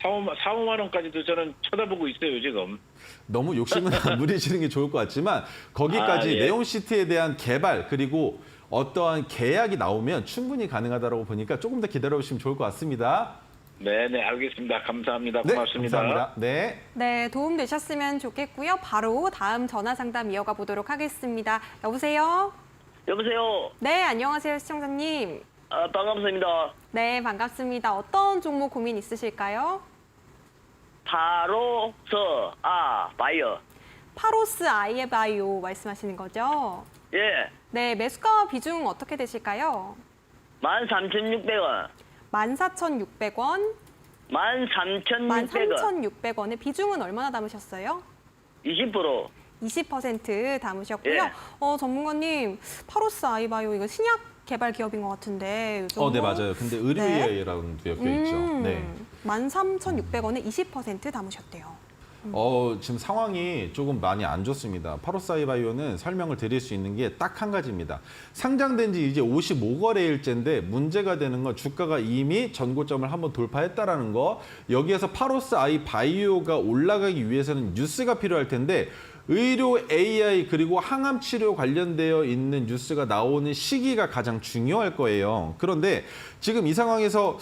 4, 5만 원까지도 저는 쳐다보고 있어요, 지금. 너무 욕심은 안 부리시는 게 좋을 것 같지만 거기까지 네옴시티에 대한 개발 그리고 어떠한 계약이 나오면 충분히 가능하다고 보니까 조금 더 기다려보시면 좋을 것 같습니다. 네, 알겠습니다. 감사합니다. 네, 고맙습니다. 감사합니다. 네. 네, 도움 되셨으면 좋겠고요. 바로 다음 전화 상담 이어가 보도록 하겠습니다. 여보세요? 여보세요. 네, 안녕하세요, 시청자님. 반갑습니다. 네, 반갑습니다. 어떤 종목 고민 있으실까요? 바이어. 파로스 아이바이오 말씀하시는 거죠? 예. 네, 매수가 비중 어떻게 되실까요? 13,600원. 14,600원, 13,600원. 13,600원의 비중은 얼마나 담으셨어요? 20%. 20% 담으셨고요. 예. 전문가님, 파로스 아이바이오 이거 신약 개발 기업인 것 같은데 요즘 네, 맞아요. 근데 의료예라는 도 엮여 있죠. 네. 13,600원에 20% 담으셨대요. 지금 상황이 조금 많이 안 좋습니다. 파로사이바이오는 설명을 드릴 수 있는 게 딱 한 가지입니다. 상장된 지 이제 55거래일째인데 문제가 되는 건 주가가 이미 전고점을 한번 돌파했다라는 거. 여기에서 파로스아이바이오가 올라가기 위해서는 뉴스가 필요할 텐데 의료 AI 그리고 항암 치료 관련되어 있는 뉴스가 나오는 시기가 가장 중요할 거예요. 그런데 지금 이 상황에서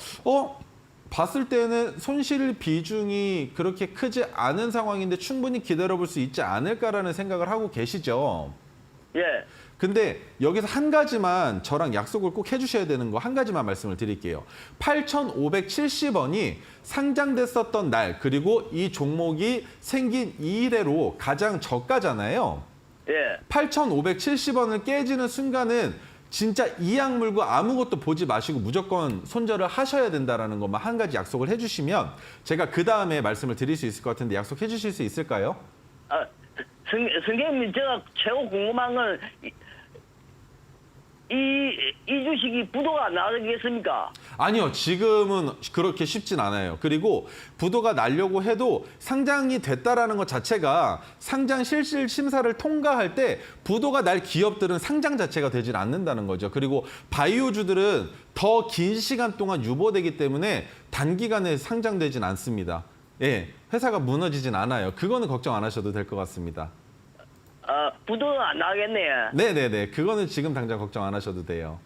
봤을 때는 손실 비중이 그렇게 크지 않은 상황인데 충분히 기다려볼 수 있지 않을까라는 생각을 하고 계시죠. 예. 근데 여기서 한 가지만 저랑 약속을 꼭 해주셔야 되는 거 한 가지만 말씀을 드릴게요. 8,570원이 상장됐었던 날 그리고 이 종목이 생긴 이래로 가장 저가잖아요. 예. 8,570원을 깨지는 순간은 진짜 이악 물고 아무것도 보지 마시고 무조건 손절을 하셔야 된다라는 것만 한 가지 약속을 해주시면 제가 그 다음에 말씀을 드릴 수 있을 것 같은데 약속해 주실 수 있을까요? 아, 선생님, 제가 최고 궁금한 건 이 주식이 부도가 나겠습니까? 아니요, 지금은 그렇게 쉽진 않아요. 그리고 부도가 나려고 해도 상장이 됐다라는 것 자체가 상장 실질 심사를 통과할 때 부도가 날 기업들은 상장 자체가 되질 않는다는 거죠. 그리고 바이오주들은 더 긴 시간 동안 유보되기 때문에 단기간에 상장되진 않습니다. 예, 회사가 무너지진 않아요. 그거는 걱정 안 하셔도 될 것 같습니다. 아, 부도는 안 나겠네. 네네네, 그거는 지금 당장 걱정 안 하셔도 돼요.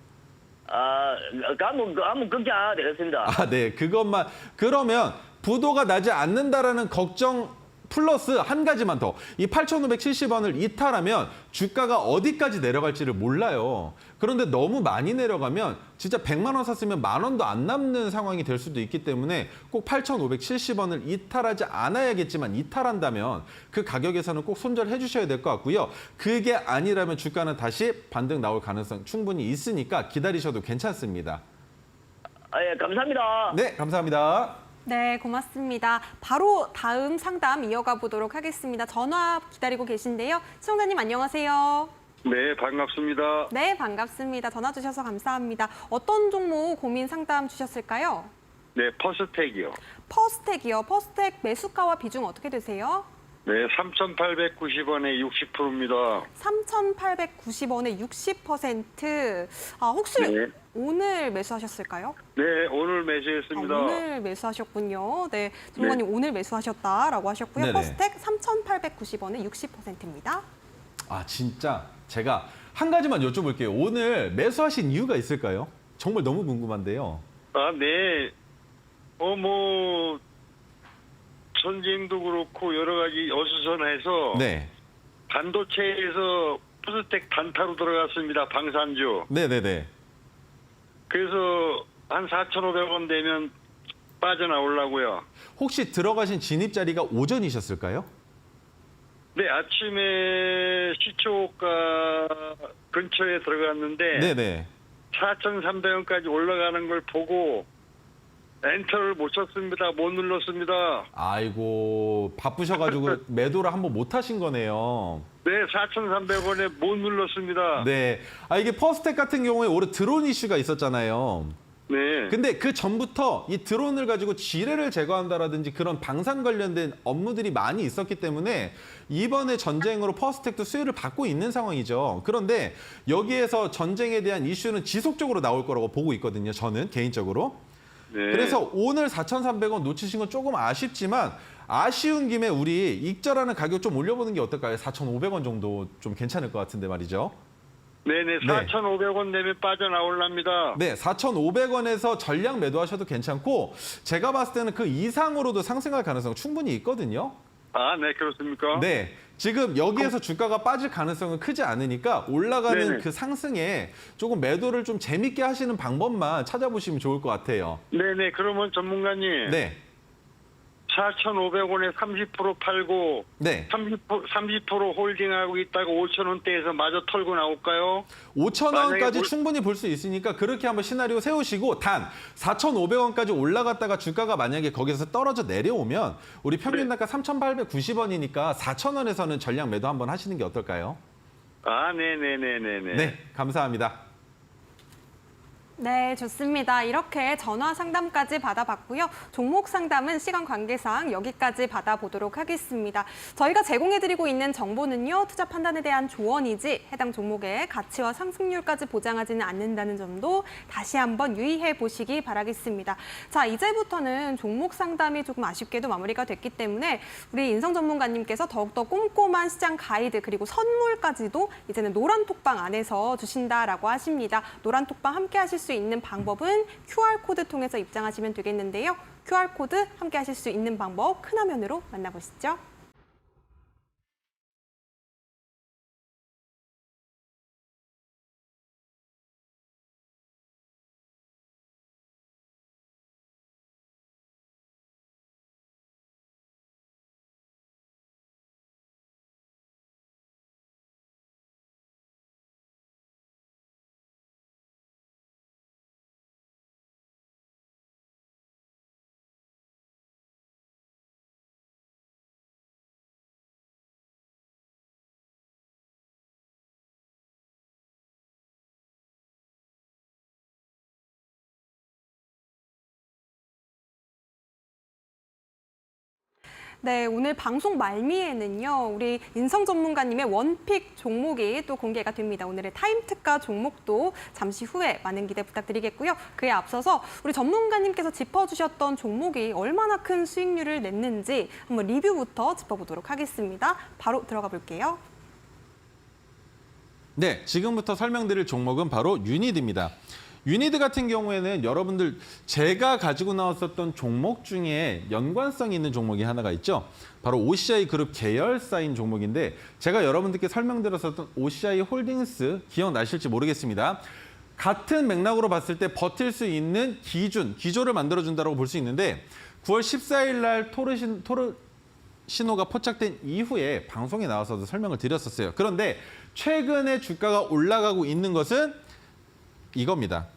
아, 한번 걱정 안 해도 되겠습니다. 아, 네. 그것만 그러면 부도가 나지 않는다라는 걱정 플러스 한 가지만 더. 이 8,570원을 이탈하면 주가가 어디까지 내려갈지를 몰라요. 그런데 너무 많이 내려가면 진짜 100만 원 샀으면 만 원도 안 남는 상황이 될 수도 있기 때문에 꼭 8,570원을 이탈하지 않아야겠지만 이탈한다면 그 가격에서는 꼭 손절해 주셔야 될 것 같고요. 그게 아니라면 주가는 다시 반등 나올 가능성 충분히 있으니까 기다리셔도 괜찮습니다. 아, 예, 감사합니다. 네, 감사합니다. 네, 고맙습니다. 바로 다음 상담 이어가 보도록 하겠습니다. 전화 기다리고 계신데요. 시청자님 안녕하세요. 네, 반갑습니다. 네, 반갑습니다. 전화 주셔서 감사합니다. 어떤 종목 고민 상담 주셨을까요? 네, 퍼스텍이요. 퍼스텍이요. 퍼스텍 매수가와 비중 어떻게 되세요? 네, 3,890원에 60%입니다. 3,890원에 60%. 아, 혹시 네. 오늘 매수하셨을까요? 네, 오늘 아, 매수했습니다. 오늘 매수하셨군요. 네, 전문가님 오늘 매수하셨다라고 하셨고요. 네네. 퍼스텍 3,890원에 60%입니다. 아, 진짜 제가 한 가지만 여쭤볼게요. 오늘 매수하신 이유가 있을까요? 정말 너무 궁금한데요. 아, 네. 전쟁도 그렇고 여러 가지 어수선해서 네. 반도체에서 퍼스텍 단타로 들어갔습니다. 방산주. 네네네. 그래서 한 4,500원 되면 빠져나오려고요. 혹시 들어가신 진입 자리가 오전이셨을까요? 네, 아침에 시초가 근처에 들어갔는데 네네. 4,300원까지 올라가는 걸 보고 엔터를 못 쳤습니다. 못 눌렀습니다. 아이고, 바쁘셔가지고 매도를 한번 못 하신 거네요. 네, 4,300원에 못 눌렀습니다. 네. 아, 이게 퍼스텍 같은 경우에 올해 드론 이슈가 있었잖아요. 네. 근데 그 전부터 이 드론을 가지고 지뢰를 제거한다라든지 그런 방산 관련된 업무들이 많이 있었기 때문에 이번에 전쟁으로 퍼스텍도 수혜를 받고 있는 상황이죠. 그런데 여기에서 전쟁에 대한 이슈는 지속적으로 나올 거라고 보고 있거든요. 저는 개인적으로. 네. 그래서 오늘 4,300원 놓치신 건 조금 아쉽지만 아쉬운 김에 우리 익절하는 가격 좀 올려보는 게 어떨까요? 4,500원 정도 좀 괜찮을 것 같은데 말이죠. 네네, 4,500원 내면 빠져나올랍니다. 네, 4,500원에서 전량 매도하셔도 괜찮고 제가 봤을 때는 그 이상으로도 상승할 가능성 충분히 있거든요. 아, 네, 그렇습니까? 네, 지금 여기에서 주가가 빠질 가능성은 크지 않으니까 올라가는 네네. 그 상승에 조금 매도를 좀 재밌게 하시는 방법만 찾아보시면 좋을 것 같아요. 네네, 그러면 전문가님. 네, 4,500원에 30% 팔고 네. 30% 홀딩하고 있다가 5,000원대에서 마저 털고 나올까요? 5,000원까지 만약에 충분히 볼 수 있으니까 그렇게 한번 시나리오 세우시고 단 4,500원까지 올라갔다가 주가가 만약에 거기서 떨어져 내려오면 우리 평균 단가 3,890원이니까 4,000원에서는 전량 매도 한번 하시는 게 어떨까요? 아, 네네네네네. 네, 감사합니다. 네, 좋습니다. 이렇게 전화 상담까지 받아봤고요. 종목 상담은 시간 관계상 여기까지 받아보도록 하겠습니다. 저희가 제공해드리고 있는 정보는요, 투자 판단에 대한 조언이지 해당 종목의 가치와 상승률까지 보장하지는 않는다는 점도 다시 한번 유의해 보시기 바라겠습니다. 자, 이제부터는 종목 상담이 조금 아쉽게도 마무리가 됐기 때문에 우리 인성 전문가님께서 더욱더 꼼꼼한 시장 가이드 그리고 선물까지도 이제는 노란톡방 안에서 주신다라고 하십니다. 노란톡방 함께 하실 수 있는 방법은 QR코드 통해서 입장하시면 되겠는데요. QR코드 함께 하실 수 있는 방법 큰 화면으로 만나보시죠. 네, 오늘 방송 말미에는요, 우리 인성 전문가님의 원픽 종목이 또 공개가 됩니다. 오늘의 타임특가 종목도 잠시 후에 많은 기대 부탁드리겠고요. 그에 앞서서 우리 전문가님께서 짚어주셨던 종목이 얼마나 큰 수익률을 냈는지 한번 리뷰부터 짚어보도록 하겠습니다. 바로 들어가 볼게요. 네, 지금부터 설명드릴 종목은 바로 유니드입니다. 유니드 같은 경우에는 여러분들 제가 가지고 나왔었던 종목 중에 연관성이 있는 종목이 하나가 있죠. 바로 OCI 그룹 계열사인 종목인데 제가 여러분들께 설명드렸었던 OCI 홀딩스 기억나실지 모르겠습니다. 같은 맥락으로 봤을 때 버틸 수 있는 기조를 만들어준다고 볼 수 있는데 9월 14일 날 토르 신호가 포착된 이후에 방송에 나와서도 설명을 드렸었어요. 그런데 최근에 주가가 올라가고 있는 것은 이겁니다.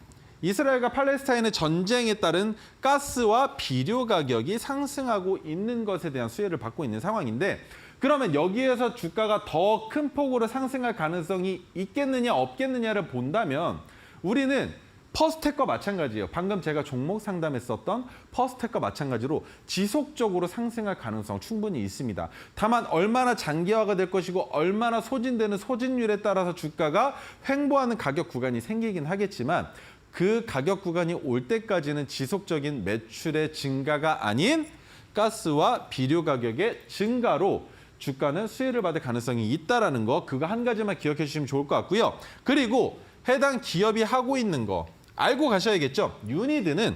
이스라엘과 팔레스타인의 전쟁에 따른 가스와 비료 가격이 상승하고 있는 것에 대한 수혜를 받고 있는 상황인데 그러면 여기에서 주가가 더 큰 폭으로 상승할 가능성이 있겠느냐 없겠느냐를 본다면 우리는 퍼스텍과 마찬가지예요. 방금 제가 종목 상담했었던 퍼스텍과 마찬가지로 지속적으로 상승할 가능성 충분히 있습니다. 다만 얼마나 장기화가 될 것이고 얼마나 소진되는 소진율에 따라서 주가가 횡보하는 가격 구간이 생기긴 하겠지만 그 가격 구간이 올 때까지는 지속적인 매출의 증가가 아닌 가스와 비료 가격의 증가로 주가는 수혜를 받을 가능성이 있다는 거 그거 한 가지만 기억해 주시면 좋을 것 같고요. 그리고 해당 기업이 하고 있는 거 알고 가셔야겠죠. 유니드는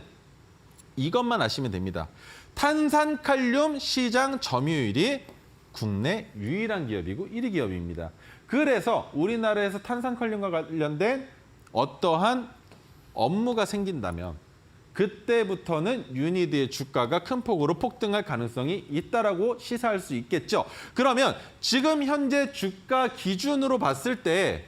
이것만 아시면 됩니다. 탄산칼륨 시장 점유율이 국내 유일한 기업이고 1위 기업입니다. 그래서 우리나라에서 탄산칼륨과 관련된 어떠한 업무가 생긴다면 그때부터는 유니드의 주가가 큰 폭으로 폭등할 가능성이 있다라고 시사할 수 있겠죠. 그러면 지금 현재 주가 기준으로 봤을 때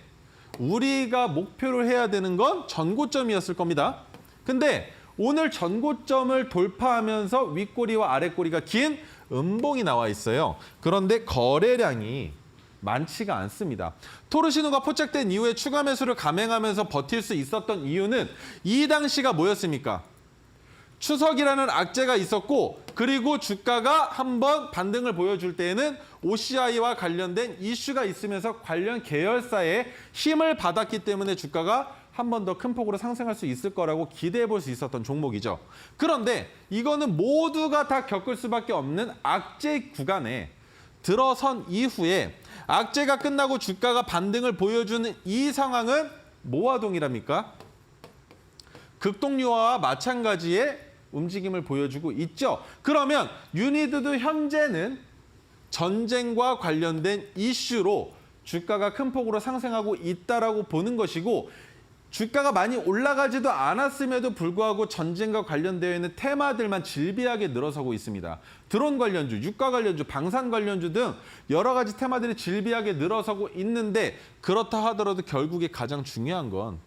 우리가 목표를 해야 되는 건 전고점이었을 겁니다. 근데 오늘 전고점을 돌파하면서 윗꼬리와 아랫꼬리가 긴 음봉이 나와 있어요. 그런데 거래량이 많지가 않습니다. 토르신호가 포착된 이후에 추가 매수를 감행하면서 버틸 수 있었던 이유는 이 당시가 뭐였습니까? 추석이라는 악재가 있었고 그리고 주가가 한번 반등을 보여줄 때에는 OCI와 관련된 이슈가 있으면서 관련 계열사에 힘을 받았기 때문에 주가가 한 번 더 큰 폭으로 상승할 수 있을 거라고 기대해 볼 수 있었던 종목이죠. 그런데 이거는 모두가 다 겪을 수밖에 없는 악재 구간에 들어선 이후에 악재가 끝나고 주가가 반등을 보여주는 이 상황은 뭐와 동일합니까? 극동유화와 마찬가지의 움직임을 보여주고 있죠. 그러면 유니드도 현재는 전쟁과 관련된 이슈로 주가가 큰 폭으로 상승하고 있다라고 보는 것이고 주가가 많이 올라가지도 않았음에도 불구하고 전쟁과 관련되어 있는 테마들만 질비하게 늘어서고 있습니다. 드론 관련주, 유가 관련주, 방산 관련주 등 여러 가지 테마들이 질비하게 늘어서고 있는데 그렇다 하더라도 결국에 가장 중요한 건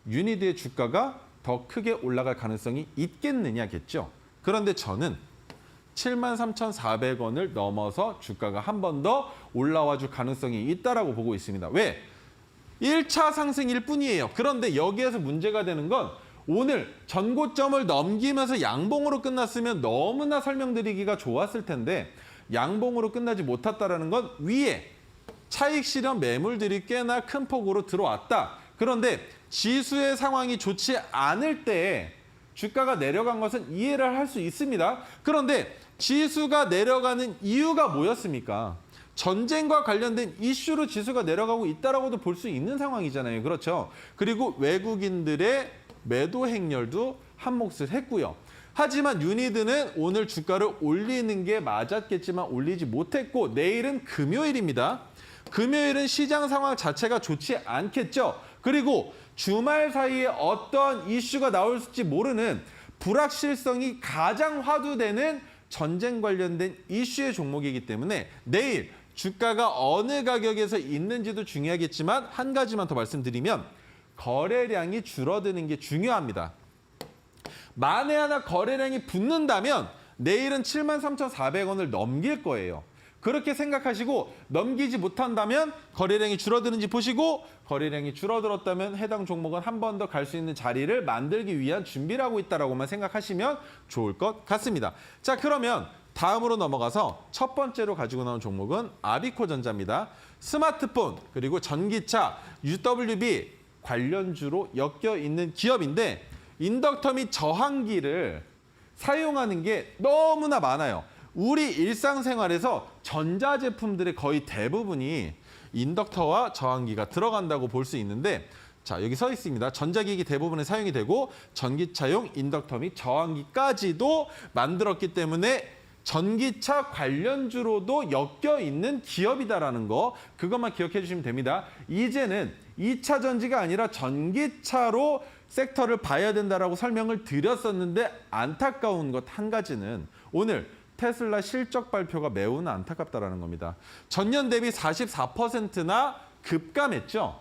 유니드의 주가가 더 크게 올라갈 가능성이 있겠느냐겠죠. 그런데 저는 73,400원을 넘어서 주가가 한 번 더 올라와 줄 가능성이 있다라고 보고 있습니다. 왜? 1차 상승일 뿐이에요. 그런데 여기에서 문제가 되는 건 오늘 전고점을 넘기면서 양봉으로 끝났으면 너무나 설명드리기가 좋았을 텐데 양봉으로 끝나지 못했다는 건 위에 차익 실현 매물들이 꽤나 큰 폭으로 들어왔다. 그런데 지수의 상황이 좋지 않을 때 주가가 내려간 것은 이해를 할 수 있습니다. 그런데 지수가 내려가는 이유가 뭐였습니까? 전쟁과 관련된 이슈로 지수가 내려가고 있다라고도 볼 수 있는 상황이잖아요. 그렇죠? 그리고 외국인들의 매도 행렬도 한몫을 했고요. 하지만 유니드는 오늘 주가를 올리는 게 맞았겠지만 올리지 못했고 내일은 금요일입니다. 금요일은 시장 상황 자체가 좋지 않겠죠. 그리고 주말 사이에 어떤 이슈가 나올지 모르는 불확실성이 가장 화두되는 전쟁 관련된 이슈의 종목이기 때문에 내일 주가가 어느 가격에서 있는지도 중요하겠지만 한 가지만 더 말씀드리면 거래량이 줄어드는 게 중요합니다. 만에 하나 거래량이 붙는다면 내일은 73,400원을 넘길 거예요. 그렇게 생각하시고 넘기지 못한다면 거래량이 줄어드는지 보시고 거래량이 줄어들었다면 해당 종목은 한 번 더 갈 수 있는 자리를 만들기 위한 준비를 하고 있다라고만 생각하시면 좋을 것 같습니다. 자, 그러면 다음으로 넘어가서 첫 번째로 가지고 나온 종목은 아비코전자입니다. 스마트폰 그리고 전기차, UWB 관련주로 엮여 있는 기업인데 인덕터 및 저항기를 사용하는 게 너무나 많아요. 우리 일상생활에서 전자제품들의 거의 대부분이 인덕터와 저항기가 들어간다고 볼 수 있는데 자, 여기 서 있습니다. 전자기기 대부분에 사용이 되고 전기차용 인덕터 및 저항기까지도 만들었기 때문에 전기차 관련주로도 엮여 있는 기업이다라는 거 그것만 기억해 주시면 됩니다. 이제는 2차 전지가 아니라 전기차로 섹터를 봐야 된다라고 설명을 드렸었는데 안타까운 것 한 가지는 오늘 테슬라 실적 발표가 매우 안타깝다라는 겁니다. 전년 대비 44%나 급감했죠.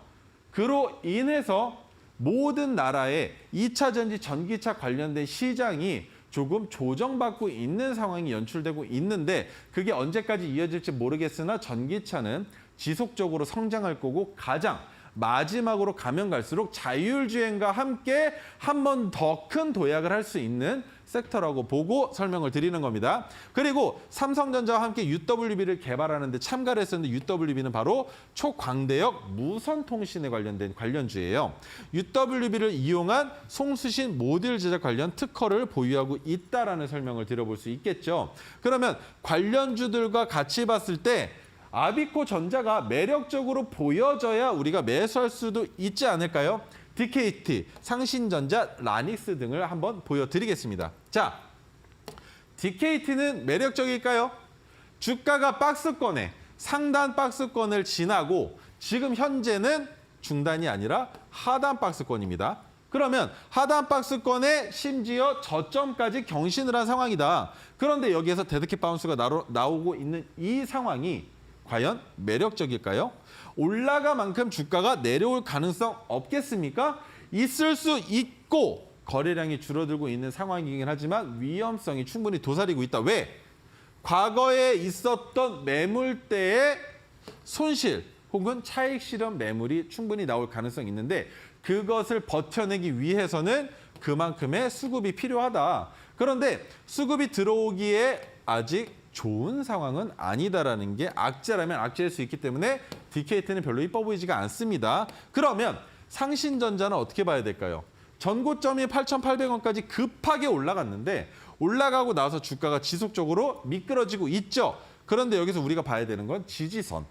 그로 인해서 모든 나라의 2차 전지 전기차 관련된 시장이 조금 조정받고 있는 상황이 연출되고 있는데 그게 언제까지 이어질지 모르겠으나 전기차는 지속적으로 성장할 거고 가장 마지막으로 가면 갈수록 자율주행과 함께 한 번 더 큰 도약을 할 수 있는 섹터라고 보고 설명을 드리는 겁니다. 그리고 삼성전자와 함께 UWB를 개발하는 데 참가를 했었는데 UWB는 바로 초광대역 무선통신에 관련된 관련주예요. UWB를 이용한 송수신 모듈 제작 관련 특허를 보유하고 있다라는 설명을 드려볼 수 있겠죠. 그러면 관련주들과 같이 봤을 때 아비코전자가 매력적으로 보여져야 우리가 매수할 수도 있지 않을까요? DKT, 상신전자, 라닉스 등을 한번 보여드리겠습니다. 자, DKT는 매력적일까요? 주가가 박스권에 상단 박스권을 지나고 지금 현재는 중단이 아니라 하단 박스권입니다. 그러면 하단 박스권에 심지어 저점까지 경신을 한 상황이다. 그런데 여기에서 데드캣 바운스가 나오고 있는 이 상황이 과연 매력적일까요? 올라가 만큼 주가가 내려올 가능성 없겠습니까? 있을 수 있고 거래량이 줄어들고 있는 상황이긴 하지만 위험성이 충분히 도사리고 있다. 왜? 과거에 있었던 매물대의 손실 혹은 차익 실현 매물이 충분히 나올 가능성이 있는데 그것을 버텨내기 위해서는 그만큼의 수급이 필요하다. 그런데 수급이 들어오기에 아직 좋은 상황은 아니다라는 게 악재라면 악재일 수 있기 때문에 DKT는 별로 이뻐 보이지가 않습니다. 그러면 상신전자는 어떻게 봐야 될까요? 전고점이 8,800원까지 급하게 올라갔는데 올라가고 나서 주가가 지속적으로 미끄러지고 있죠. 그런데 여기서 우리가 봐야 되는 건 지지선.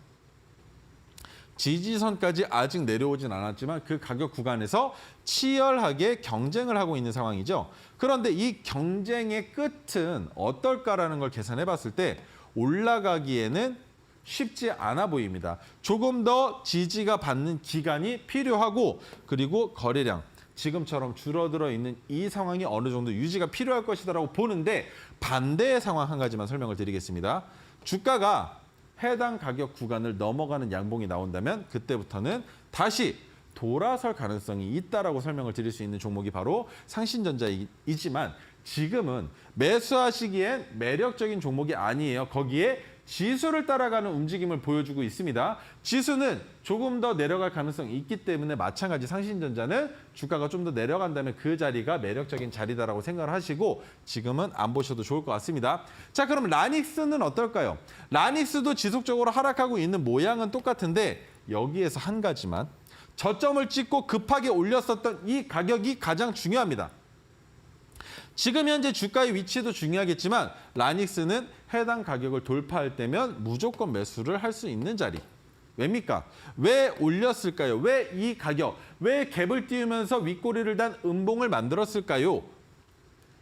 지지선까지 아직 내려오진 않았지만 그 가격 구간에서 치열하게 경쟁을 하고 있는 상황이죠. 그런데 이 경쟁의 끝은 어떨까라는 걸 계산해 봤을 때 올라가기에는 쉽지 않아 보입니다. 조금 더 지지가 받는 기간이 필요하고 그리고 거래량 지금처럼 줄어들어 있는 이 상황이 어느 정도 유지가 필요할 것이다라고 보는데 반대의 상황 한 가지만 설명을 드리겠습니다. 주가가 해당 가격 구간을 넘어가는 양봉이 나온다면 그때부터는 다시 돌아설 가능성이 있다라고 설명을 드릴 수 있는 종목이 바로 상신전자이지만 지금은 매수하시기엔 매력적인 종목이 아니에요. 거기에 지수를 따라가는 움직임을 보여주고 있습니다. 지수는 조금 더 내려갈 가능성이 있기 때문에 마찬가지 상신전자는 주가가 좀 더 내려간다면 그 자리가 매력적인 자리다라고 생각을 하시고 지금은 안 보셔도 좋을 것 같습니다. 자, 그럼 라닉스는 어떨까요? 라닉스도 지속적으로 하락하고 있는 모양은 똑같은데 여기에서 한 가지만 저점을 찍고 급하게 올렸었던 이 가격이 가장 중요합니다. 지금 현재 주가의 위치도 중요하겠지만 라닉스는 해당 가격을 돌파할 때면 무조건 매수를 할 수 있는 자리. 왜입니까? 왜 올렸을까요? 왜 이 가격, 왜 갭을 띄우면서 윗꼬리를 단 음봉을 만들었을까요?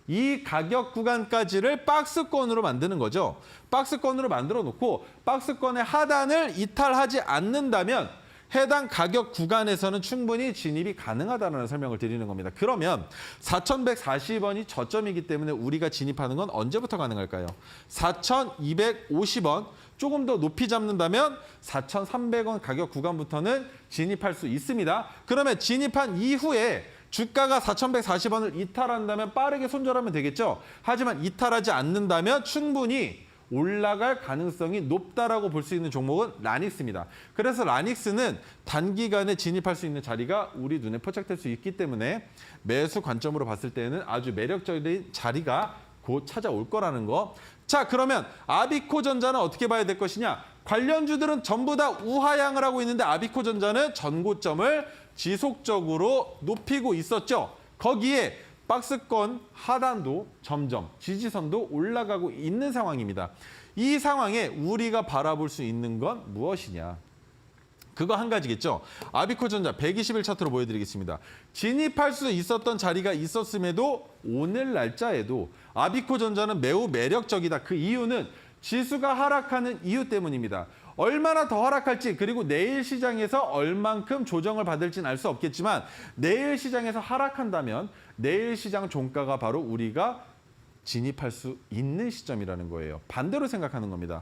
이 가격 구간까지를 박스권으로 만드는 거죠. 박스권으로 만들어 놓고 박스권의 하단을 이탈하지 않는다면 해당 가격 구간에서는 충분히 진입이 가능하다는 설명을 드리는 겁니다. 그러면 4,140원이 저점이기 때문에 우리가 진입하는 건 언제부터 가능할까요? 4,250원, 조금 더 높이 잡는다면 4,300원 가격 구간부터는 진입할 수 있습니다. 그러면 진입한 이후에 주가가 4,140원을 이탈한다면 빠르게 손절하면 되겠죠. 하지만 이탈하지 않는다면 충분히 올라갈 가능성이 높다라고 볼 수 있는 종목은 라닉스입니다. 그래서 라닉스는 단기간에 진입할 수 있는 자리가 우리 눈에 포착될 수 있기 때문에 매수 관점으로 봤을 때는 아주 매력적인 자리가 곧 찾아올 거라는 거. 자, 그러면 아비코전자는 어떻게 봐야 될 것이냐? 관련주들은 전부 다 우하향을 하고 있는데 아비코전자는 전고점을 지속적으로 높이고 있었죠. 거기에 박스권 하단도 점점 지지선도 올라가고 있는 상황입니다. 이 상황에 우리가 바라볼 수 있는 건 무엇이냐? 그거 한 가지겠죠. 아비코전자 120일 차트로 보여드리겠습니다. 진입할 수 있었던 자리가 있었음에도 오늘 날짜에도 아비코전자는 매우 매력적이다. 그 이유는 지수가 하락하는 이유 때문입니다. 얼마나 더 하락할지 그리고 내일 시장에서 얼만큼 조정을 받을지는 알 수 없겠지만 내일 시장에서 하락한다면 내일 시장 종가가 바로 우리가 진입할 수 있는 시점이라는 거예요. 반대로 생각하는 겁니다.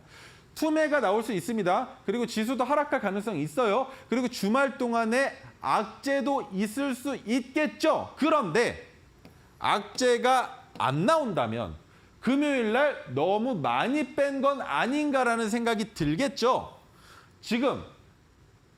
투매가 나올 수 있습니다. 그리고 지수도 하락할 가능성이 있어요. 그리고 주말 동안에 악재도 있을 수 있겠죠. 그런데 악재가 안 나온다면 금요일 날 너무 많이 뺀 건 아닌가라는 생각이 들겠죠. 지금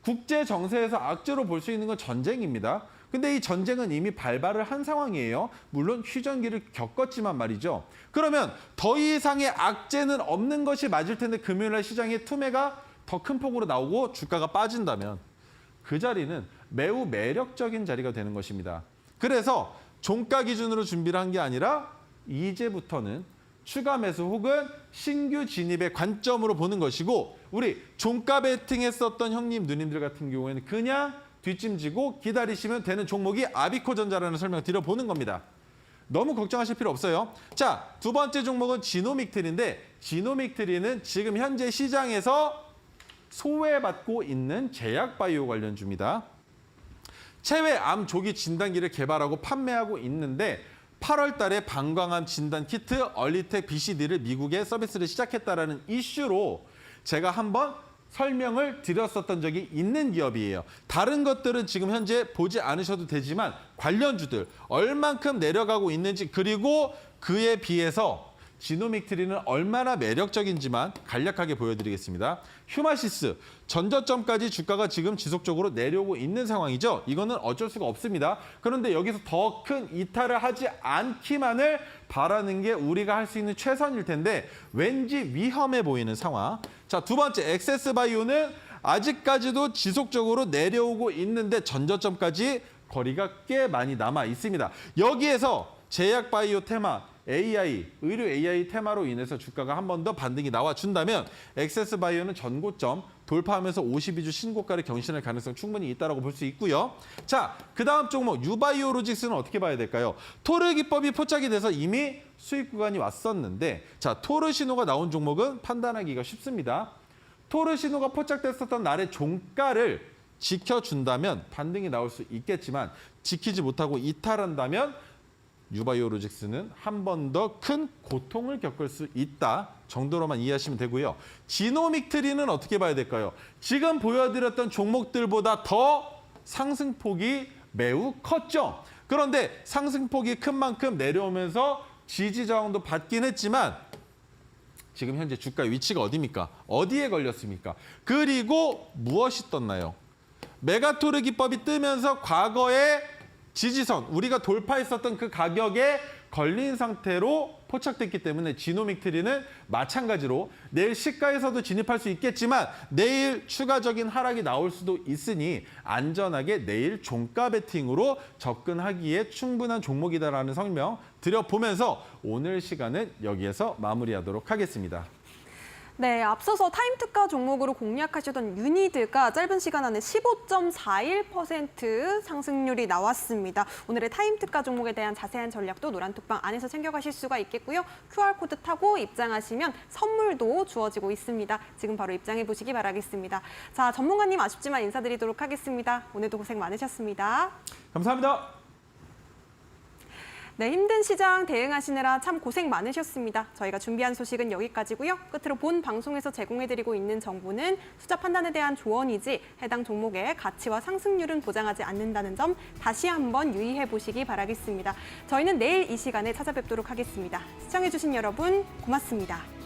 국제 정세에서 악재로 볼 수 있는 건 전쟁입니다. 근데 이 전쟁은 이미 발발을 한 상황이에요. 물론 휴전기를 겪었지만 말이죠. 그러면 더 이상의 악재는 없는 것이 맞을 텐데 금요일 날 시장에 투매가 더 큰 폭으로 나오고 주가가 빠진다면 그 자리는 매우 매력적인 자리가 되는 것입니다. 그래서 종가 기준으로 준비를 한 게 아니라 이제부터는 추가 매수 혹은 신규 진입의 관점으로 보는 것이고 우리 종가 베팅했었던 형님, 누님들 같은 경우에는 그냥 뒷짐지고 기다리시면 되는 종목이 아비코전자라는 설명을 드려보는 겁니다. 너무 걱정하실 필요 없어요. 자, 두 번째 종목은 지노믹트리인데 지노믹트리는 지금 현재 시장에서 소외받고 있는 제약바이오 관련주입니다. 체외암 조기 진단기를 개발하고 판매하고 있는데 8월 달에 방광암 진단 키트 얼리텍 BCD를 미국에 서비스를 시작했다라는 이슈로 제가 한번 설명을 드렸었던 적이 있는 기업이에요. 다른 것들은 지금 현재 보지 않으셔도 되지만 관련주들 얼만큼 내려가고 있는지 그리고 그에 비해서 지노믹트리는 얼마나 매력적인지만 간략하게 보여드리겠습니다. 휴마시스, 전저점까지 주가가 지금 지속적으로 내려오고 있는 상황이죠. 이거는 어쩔 수가 없습니다. 그런데 여기서 더 큰 이탈을 하지 않기만을 바라는 게 우리가 할 수 있는 최선일 텐데 왠지 위험해 보이는 상황. 자, 두 번째 엑세스바이오는 아직까지도 지속적으로 내려오고 있는데 전저점까지 거리가 꽤 많이 남아 있습니다. 여기에서 제약바이오 테마, AI, 의료 AI 테마로 인해서 주가가 한 번 더 반등이 나와준다면 엑세스바이오는 전고점 돌파하면서 52주 신고가를 경신할 가능성 충분히 있다고 볼 수 있고요. 자, 그 다음 종목 유바이오로직스는 어떻게 봐야 될까요? 토르 기법이 포착이 돼서 이미 수익 구간이 왔었는데 자, 토르 신호가 나온 종목은 판단하기가 쉽습니다. 토르 신호가 포착됐었던 날의 종가를 지켜준다면 반등이 나올 수 있겠지만 지키지 못하고 이탈한다면 유바이오로직스는 한 번 더 큰 고통을 겪을 수 있다 정도로만 이해하시면 되고요. 지노믹트리는 어떻게 봐야 될까요? 지금 보여드렸던 종목들보다 더 상승폭이 매우 컸죠. 그런데 상승폭이 큰 만큼 내려오면서 지지 저항도 받긴 했지만 지금 현재 주가 위치가 어디입니까? 어디에 걸렸습니까? 그리고 무엇이 떴나요? 메가토르 기법이 뜨면서 과거에 지지선, 우리가 돌파했었던 그 가격에 걸린 상태로 포착됐기 때문에 지노믹트리는 마찬가지로 내일 시가에서도 진입할 수 있겠지만 내일 추가적인 하락이 나올 수도 있으니 안전하게 내일 종가 베팅으로 접근하기에 충분한 종목이다라는 설명 드려보면서 오늘 시간은 여기에서 마무리하도록 하겠습니다. 네, 앞서서 타임특가 종목으로 공략하시던 유니드가 짧은 시간 안에 15.41% 상승률이 나왔습니다. 오늘의 타임특가 종목에 대한 자세한 전략도 노란톡방 안에서 챙겨가실 수가 있겠고요. QR코드 타고 입장하시면 선물도 주어지고 있습니다. 지금 바로 입장해 보시기 바라겠습니다. 자, 전문가님 아쉽지만 인사드리도록 하겠습니다. 오늘도 고생 많으셨습니다. 감사합니다. 네, 힘든 시장 대응하시느라 참 고생 많으셨습니다. 저희가 준비한 소식은 여기까지고요. 끝으로 본 방송에서 제공해드리고 있는 정보는 투자 판단에 대한 조언이지 해당 종목의 가치와 상승률은 보장하지 않는다는 점 다시 한번 유의해 보시기 바라겠습니다. 저희는 내일 이 시간에 찾아뵙도록 하겠습니다. 시청해주신 여러분 고맙습니다.